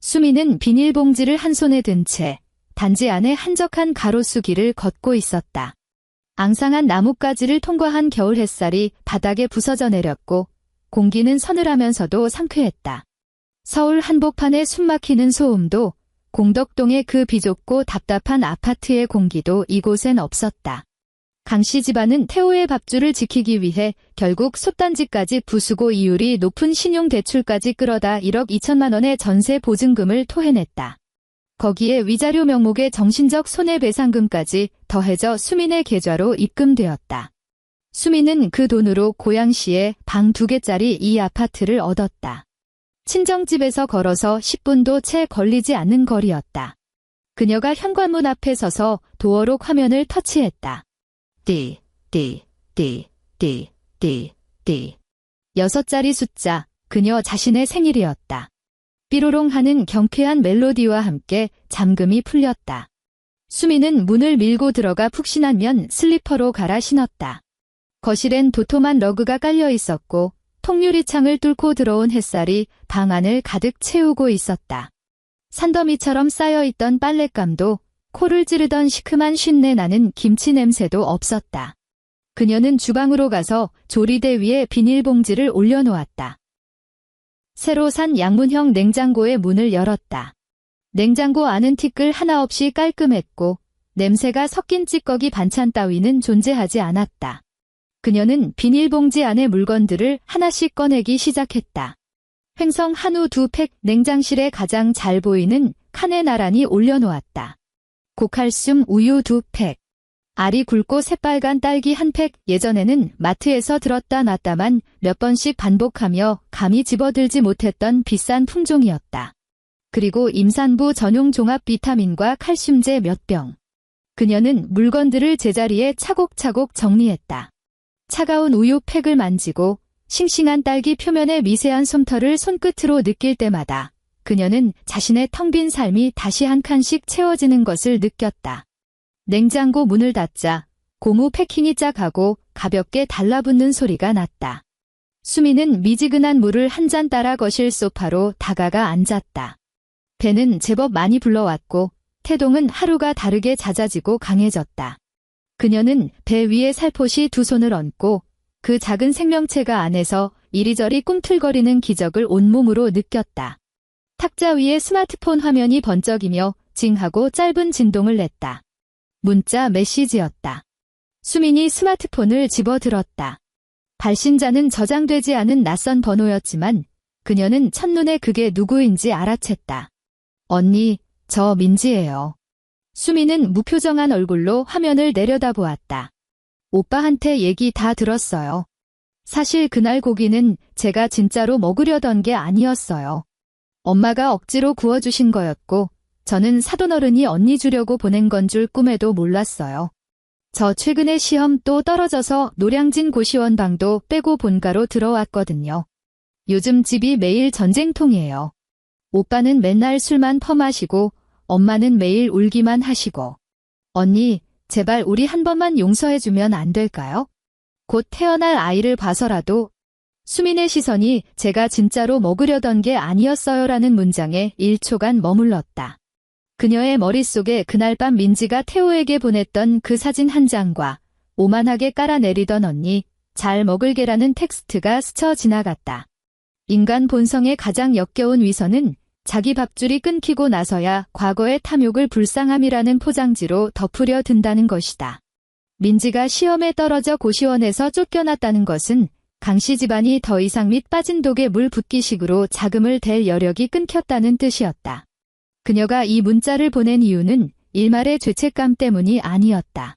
수미는 비닐봉지를 한 손에 든 채 단지 안에 한적한 가로수 길을 걷고 있었다. 앙상한 나뭇가지를 통과한 겨울 햇살이 바닥에 부서져 내렸고 공기는 서늘하면서도 상쾌했다. 서울 한복판의 숨막히는 소음도 공덕동의 그 비좁고 답답한 아파트의 공기도 이곳엔 없었다. 강씨 집안은 태호의 밥줄을 지키기 위해 결국 솥단지까지 부수고 이율이 높은 신용대출까지 끌어다 1억 2천만 원의 전세 보증금을 토해냈다. 거기에 위자료 명목의 정신적 손해배상금까지 더해져 수민의 계좌로 입금되었다. 수민은 그 돈으로 고양시에 방 2개짜리 이 아파트를 얻었다. 친정집에서 걸어서 10분도 채 걸리지 않는 거리였다. 그녀가 현관문 앞에 서서 도어록 화면을 터치했다. 띠. 6자리 숫자, 그녀 자신의 생일이었다. 삐로롱 하는 경쾌한 멜로디와 함께 잠금이 풀렸다. 수미는 문을 밀고 들어가 푹신하면 슬리퍼로 갈아 신었다. 거실엔 도톰한 러그가 깔려 있었고 통유리창을 뚫고 들어온 햇살이 방 안을 가득 채우고 있었다. 산더미처럼 쌓여있던 빨랫감도 코를 찌르던 시큼한 쉰내 나는 김치 냄새도 없었다. 그녀는 주방으로 가서 조리대 위에 비닐봉지를 올려놓았다. 새로 산 양문형 냉장고의 문을 열었다. 냉장고 안은 티끌 하나 없이 깔끔했고 냄새가 섞인 찌꺼기 반찬 따위는 존재하지 않았다. 그녀는 비닐봉지 안의 물건들을 하나씩 꺼내기 시작했다. 횡성 한우 2팩, 냉장실에 가장 잘 보이는 칸에 나란히 올려놓았다. 고칼슘 우유 2팩, 알이 굵고 새빨간 딸기 1팩. 예전에는 마트에서 들었다 놨다만 몇 번씩 반복하며 감히 집어들지 못했던 비싼 품종이었다. 그리고 임산부 전용 종합 비타민과 칼슘제 몇 병. 그녀는 물건들을 제자리에 차곡차곡 정리했다. 차가운 우유 팩을 만지고 싱싱한 딸기 표면의 미세한 솜털을 손끝으로 느낄 때마다 그녀는 자신의 텅 빈 삶이 다시 한 칸씩 채워지는 것을 느꼈다. 냉장고 문을 닫자 고무 패킹이 짝하고 가볍게 달라붙는 소리가 났다. 수미는 미지근한 물을 한 잔 따라 거실 소파로 다가가 앉았다. 배는 제법 많이 불러왔고 태동은 하루가 다르게 잦아지고 강해졌다. 그녀는 배 위에 살포시 두 손을 얹고 그 작은 생명체가 안에서 이리저리 꿈틀거리는 기적을 온몸으로 느꼈다. 탁자 위에 스마트폰 화면이 번쩍이며 징하고 짧은 진동을 냈다. 문자 메시지였다. 수민이 스마트폰을 집어들었다. 발신자는 저장되지 않은 낯선 번호였지만 그녀는 첫눈에 그게 누구인지 알아챘다. 언니, 저 민지예요. 수민은 무표정한 얼굴로 화면을 내려다보았다. 오빠한테 얘기 다 들었어요. 사실 그날 고기는 제가 진짜로 먹으려던 게 아니었어요. 엄마가 억지로 구워주신 거였고 저는 사돈어른이 언니 주려고 보낸 건 줄 꿈에도 몰랐어요. 저 최근에 시험 또 떨어져서 노량진 고시원 방도 빼고 본가로 들어왔거든요. 요즘 집이 매일 전쟁통이에요. 오빠는 맨날 술만 퍼마시고 엄마는 매일 울기만 하시고. 언니, 제발 우리 한 번만 용서해주면 안 될까요? 곧 태어날 아이를 봐서라도. 수민의 시선이 제가 진짜로 먹으려던 게 아니었어요라는 문장에 1초간 머물렀다. 그녀의 머릿속에 그날 밤 민지가 태호에게 보냈던 그 사진 한 장과 오만하게 깔아내리던 언니, 잘 먹을게라는 텍스트가 스쳐 지나갔다. 인간 본성의 가장 역겨운 위선은 자기 밥줄이 끊기고 나서야 과거의 탐욕을 불쌍함이라는 포장지로 덮으려 든다는 것이다. 민지가 시험에 떨어져 고시원에서 쫓겨났다는 것은 강씨 집안이 더 이상 밑 빠진 독에 물 붓기식으로 자금을 댈 여력이 끊겼다는 뜻이었다. 그녀가 이 문자를 보낸 이유는 일말의 죄책감 때문이 아니었다.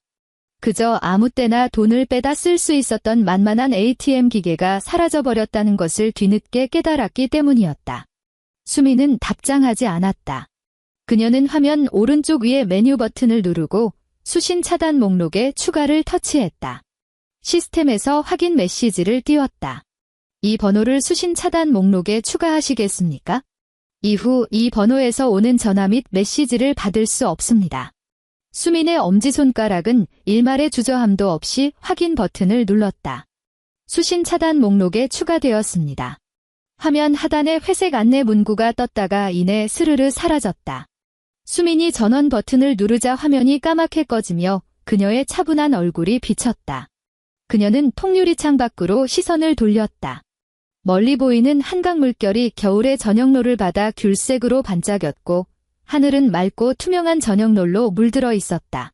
그저 아무 때나 돈을 빼다 쓸 수 있었던 만만한 ATM 기계가 사라져버렸다는 것을 뒤늦게 깨달았기 때문이었다. 수미는 답장하지 않았다. 그녀는 화면 오른쪽 위에 메뉴 버튼을 누르고 수신 차단 목록에 추가를 터치했다. 시스템에서 확인 메시지를 띄웠다. 이 번호를 수신 차단 목록에 추가하시겠습니까? 이후 이 번호에서 오는 전화 및 메시지를 받을 수 없습니다. 수민의 엄지손가락은 일말의 주저함도 없이 확인 버튼을 눌렀다. 수신 차단 목록에 추가되었습니다. 화면 하단에 회색 안내 문구가 떴다가 이내 스르르 사라졌다. 수민이 전원 버튼을 누르자 화면이 까맣게 꺼지며 그녀의 차분한 얼굴이 비쳤다. 그녀는 통유리창 밖으로 시선을 돌렸다. 멀리 보이는 한강 물결이 겨울의 저녁노를 받아 귤색으로 반짝였고 하늘은 맑고 투명한 저녁놀로 물들어 있었다.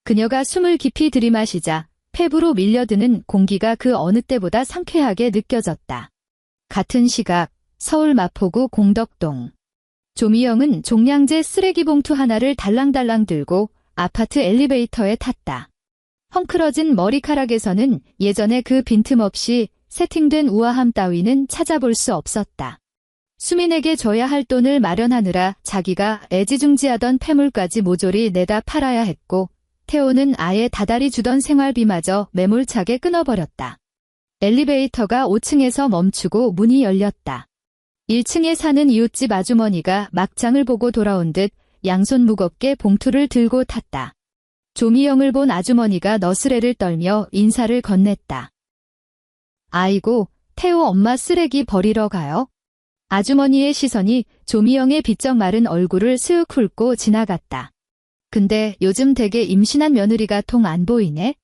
그녀가 숨을 깊이 들이마시자 폐부로 밀려드는 공기가 그 어느 때보다 상쾌하게 느껴졌다. 같은 시각 서울 마포구 공덕동. 조미영은 종량제 쓰레기 봉투 하나를 달랑달랑 들고 아파트 엘리베이터에 탔다. 헝클어진 머리카락에서는 예전에 그 빈틈없이 세팅된 우아함 따위는 찾아볼 수 없었다. 수민에게 줘야 할 돈을 마련하느라 자기가 애지중지하던 폐물까지 모조리 내다 팔아야 했고 태호는 아예 다달이 주던 생활비마저 매몰차게 끊어버렸다. 엘리베이터가 5층에서 멈추고 문이 열렸다. 1층에 사는 이웃집 아주머니가 막장을 보고 돌아온 듯 양손 무겁게 봉투를 들고 탔다. 조미영을 본 아주머니가 너스레를 떨며 인사를 건넸다. 아이고, 태호 엄마 쓰레기 버리러 가요? 아주머니의 시선이 조미영의 비쩍 마른 얼굴을 슥 훑고 지나갔다. 근데 요즘 댁에 임신한 며느리가 통 안 보이네?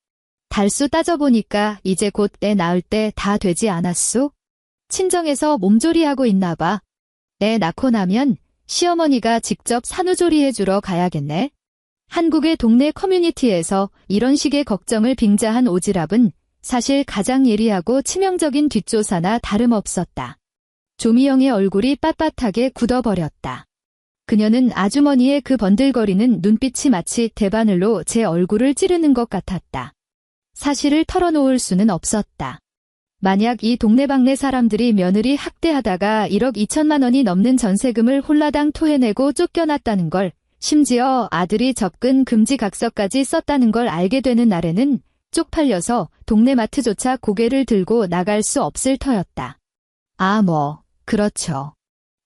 달수 따져보니까 이제 곧 애 낳을 때 다 되지 않았소? 친정에서 몸조리하고 있나 봐. 애 낳고 나면 시어머니가 직접 산후조리해주러 가야겠네. 한국의 동네 커뮤니티에서 이런 식의 걱정을 빙자한 오지랖은 사실 가장 예리하고 치명적인 뒷조사나 다름없었다. 조미영의 얼굴이 빳빳하게 굳어버렸다. 그녀는 아주머니의 그 번들거리는 눈빛이 마치 대바늘로 제 얼굴을 찌르는 것 같았다. 사실을 털어놓을 수는 없었다. 만약 이 동네방네 사람들이 며느리 학대하다가 1억 2천만 원이 넘는 전세금을 홀라당 토해내고 쫓겨났다는 걸, 심지어 아들이 접근 금지 각서까지 썼다는 걸 알게 되는 날에는 쪽팔려서 동네 마트조차 고개를 들고 나갈 수 없을 터였다. 그렇죠.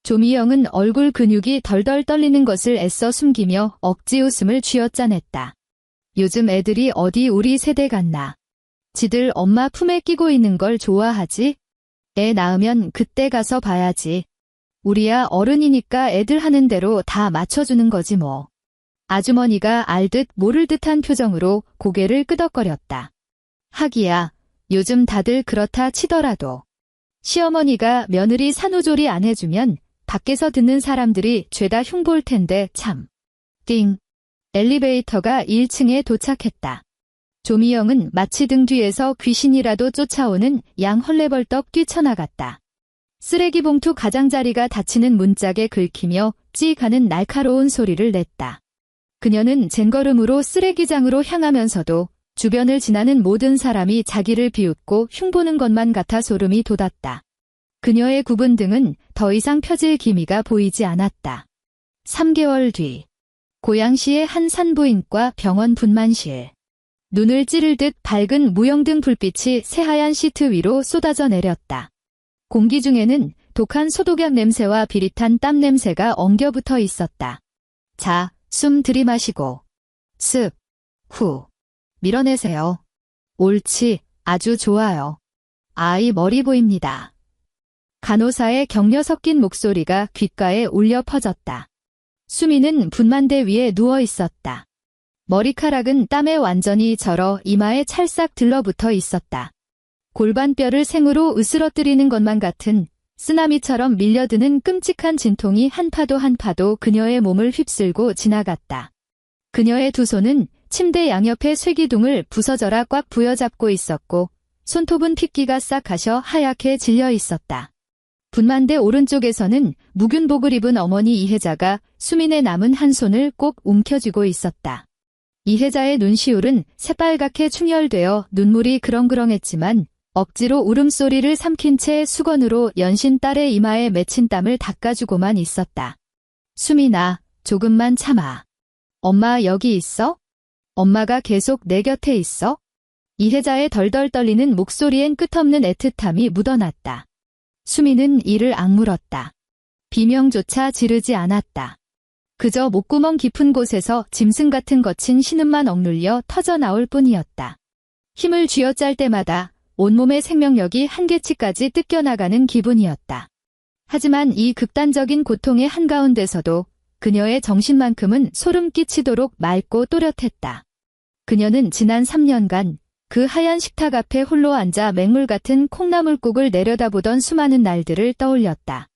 조미영은 얼굴 근육이 덜덜 떨리는 것을 애써 숨기며 억지 웃음을 쥐어짜냈다. 요즘 애들이 어디 우리 세대 같나. 지들 엄마 품에 끼고 있는 걸 좋아하지? 애 낳으면 그때 가서 봐야지. 우리야 어른이니까 애들 하는 대로 다 맞춰주는 거지 뭐. 아주머니가 알듯 모를 듯한 표정으로 고개를 끄덕거렸다. 하기야, 요즘 다들 그렇다 치더라도. 시어머니가 며느리 산후조리 안 해주면 밖에서 듣는 사람들이 죄다 흉볼 텐데 참. 띵. 엘리베이터가 1층에 도착했다. 조미영은 마치 등 뒤에서 귀신이라도 쫓아오는 양 헐레벌떡 뛰쳐나갔다. 쓰레기 봉투 가장자리가 닫히는 문짝에 긁히며 찌익 하는 날카로운 소리를 냈다. 그녀는 젠걸음으로 쓰레기장으로 향하면서도 주변을 지나는 모든 사람이 자기를 비웃고 흉보는 것만 같아 소름이 돋았다. 그녀의 굽은 등은 더 이상 펴질 기미가 보이지 않았다. 3개월 뒤, 고양시의 한 산부인과 병원 분만실. 눈을 찌를 듯 밝은 무영등 불빛이 새하얀 시트 위로 쏟아져 내렸다. 공기 중에는 독한 소독약 냄새와 비릿한 땀 냄새가 엉겨붙어 있었다. 자, 숨 들이마시고 습, 후, 밀어내세요. 옳지, 아주 좋아요. 아이 머리 보입니다. 간호사의 격려 섞인 목소리가 귓가에 울려 퍼졌다. 수미는 분만대 위에 누워 있었다. 머리카락은 땀에 완전히 절어 이마에 찰싹 들러붙어 있었다. 골반뼈를 생으로 으스러뜨리는 것만 같은 쓰나미처럼 밀려드는 끔찍한 진통이 한 파도 한 파도 그녀의 몸을 휩쓸고 지나갔다. 그녀의 두 손은 침대 양옆의 쇠기둥을 부서져라 꽉 부여잡고 있었고 손톱은 핏기가 싹 가셔 하얗게 질려 있었다. 분만대 오른쪽에서는 묵윤복을 입은 어머니 이혜자가 수민의 남은 한 손을 꼭 움켜쥐고 있었다. 이혜자의 눈시울은 새빨갛게 충혈되어 눈물이 그렁그렁했지만 억지로 울음소리를 삼킨 채 수건으로 연신 딸의 이마에 맺힌 땀을 닦아주고만 있었다. 수민아, 조금만 참아. 엄마 여기 있어? 엄마가 계속 내 곁에 있어? 이혜자의 덜덜 떨리는 목소리엔 끝없는 애틋함이 묻어났다. 수민은 이를 악물었다. 비명조차 지르지 않았다. 그저 목구멍 깊은 곳에서 짐승 같은 거친 신음만 억눌려 터져나올 뿐이었다. 힘을 쥐어짤 때마다 온몸의 생명력이 한계치까지 뜯겨나가는 기분이었다. 하지만 이 극단적인 고통의 한가운데서도 그녀의 정신만큼은 소름 끼치도록 맑고 또렷했다. 그녀는 지난 3년간 그 하얀 식탁 앞에 홀로 앉아 맹물 같은 콩나물국을 내려다보던 수많은 날들을 떠올렸다.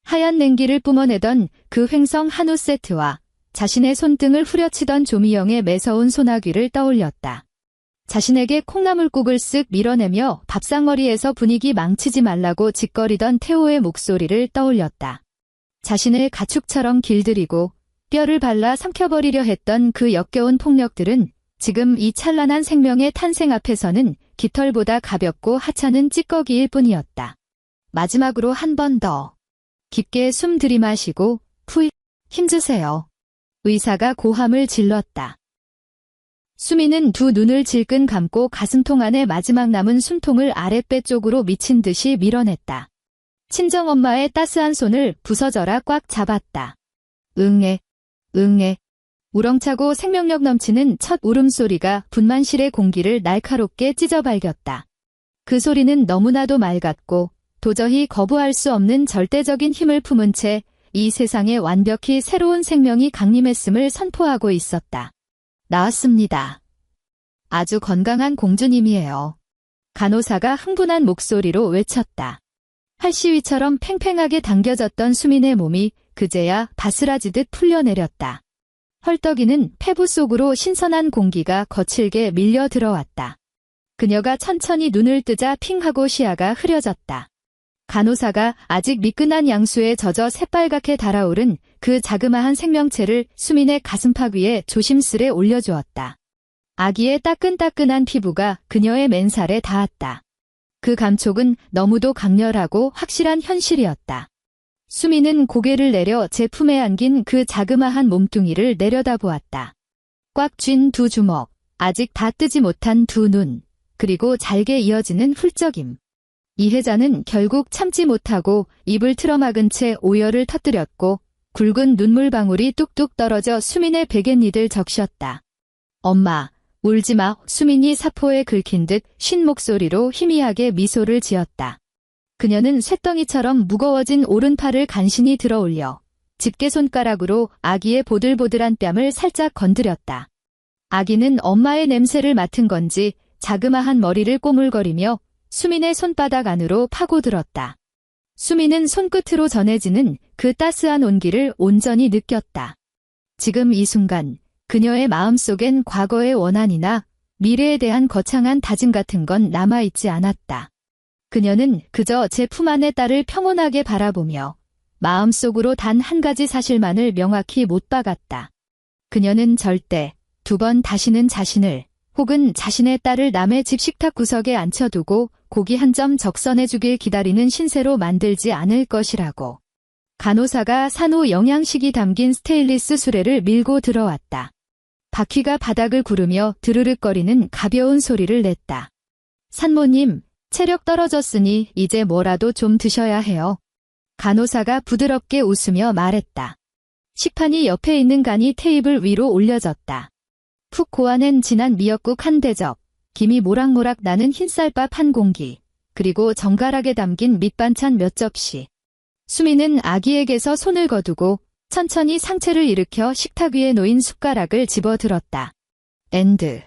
하얀 냉기를 뿜어내던 그 횡성 한우 세트와 자신의 손등을 후려치던 조미영의 매서운 소나귀를 떠올렸다. 자신에게 콩나물국을 쓱 밀어내며 밥상머리에서 분위기 망치지 말라고 짓거리던 태호의 목소리를 떠올렸다. 자신을 가축처럼 길들이고 뼈를 발라 삼켜버리려 했던 그 역겨운 폭력들은 지금 이 찬란한 생명의 탄생 앞에서는 깃털보다 가볍고 하찮은 찌꺼기일 뿐이었다. 마지막으로 한 번 더. 깊게 숨 들이마시고 푸이 힘주세요. 의사가 고함을 질렀다. 수미는 두 눈을 질끈 감고 가슴통 안에 마지막 남은 숨통을 아랫배 쪽으로 미친 듯이 밀어냈다. 친정엄마의 따스한 손을 부서져라 꽉 잡았다. 응애, 응애. 우렁차고 생명력 넘치는 첫 울음소리가 분만실의 공기를 날카롭게 찢어발겼다. 그 소리는 너무나도 맑았고 도저히 거부할 수 없는 절대적인 힘을 품은 채 이 세상에 완벽히 새로운 생명이 강림했음을 선포하고 있었다. 나왔습니다. 아주 건강한 공주님이에요. 간호사가 흥분한 목소리로 외쳤다. 활시위처럼 팽팽하게 당겨졌던 수민의 몸이 그제야 바스라지듯 풀려내렸다. 헐떡이는 폐부 속으로 신선한 공기가 거칠게 밀려 들어왔다. 그녀가 천천히 눈을 뜨자 핑하고 시야가 흐려졌다. 간호사가 아직 미끈한 양수에 젖어 새빨갛게 달아오른 그 자그마한 생명체를 수민의 가슴팍 위에 조심스레 올려주었다. 아기의 따끈따끈한 피부가 그녀의 맨살에 닿았다. 그 감촉은 너무도 강렬하고 확실한 현실이었다. 수민은 고개를 내려 제품에 안긴 그 자그마한 몸뚱이를 내려다보았다. 꽉 쥔 두 주먹, 아직 다 뜨지 못한 두 눈, 그리고 잘게 이어지는 훌쩍임. 이혜자는 결국 참지 못하고 입을 틀어막은 채 오열을 터뜨렸고 굵은 눈물방울이 뚝뚝 떨어져 수민의 베갯니들 적셨다. 엄마, 울지마. 수민이 사포에 긁힌 듯 쉰 목소리로 희미하게 미소를 지었다. 그녀는 쇳덩이처럼 무거워진 오른팔을 간신히 들어올려 집게 손가락으로 아기의 보들보들한 뺨을 살짝 건드렸다. 아기는 엄마의 냄새를 맡은 건지 자그마한 머리를 꼬물거리며 수민의 손바닥 안으로 파고들었다. 수민은 손끝으로 전해지는 그 따스한 온기를 온전히 느꼈다. 지금 이 순간 그녀의 마음속엔 과거의 원한이나 미래에 대한 거창한 다짐 같은 건 남아있지 않았다. 그녀는 그저 제 품 안의 딸을 평온하게 바라보며 마음속으로 단 한 가지 사실만을 명확히 못 박았다. 그녀는 절대 두 번 다시는 자신을 혹은 자신의 딸을 남의 집 식탁 구석에 앉혀두고 고기 한 점 적선해주길 기다리는 신세로 만들지 않을 것이라고. 간호사가 산후 영양식이 담긴 스테인리스 수레를 밀고 들어왔다. 바퀴가 바닥을 구르며 드르륵거리는 가벼운 소리를 냈다. 산모님, 체력 떨어졌으니 이제 뭐라도 좀 드셔야 해요. 간호사가 부드럽게 웃으며 말했다. 식판이 옆에 있는 간이 테이블 위로 올려졌다. 푹 고아낸 진한 미역국 한 대접, 김이 모락모락 나는 흰쌀밥 한 공기, 그리고 정갈하게 담긴 밑반찬 몇 접시. 수민은 아기에게서 손을 거두고 천천히 상체를 일으켜 식탁 위에 놓인 숟가락을 집어들었다. 엔드.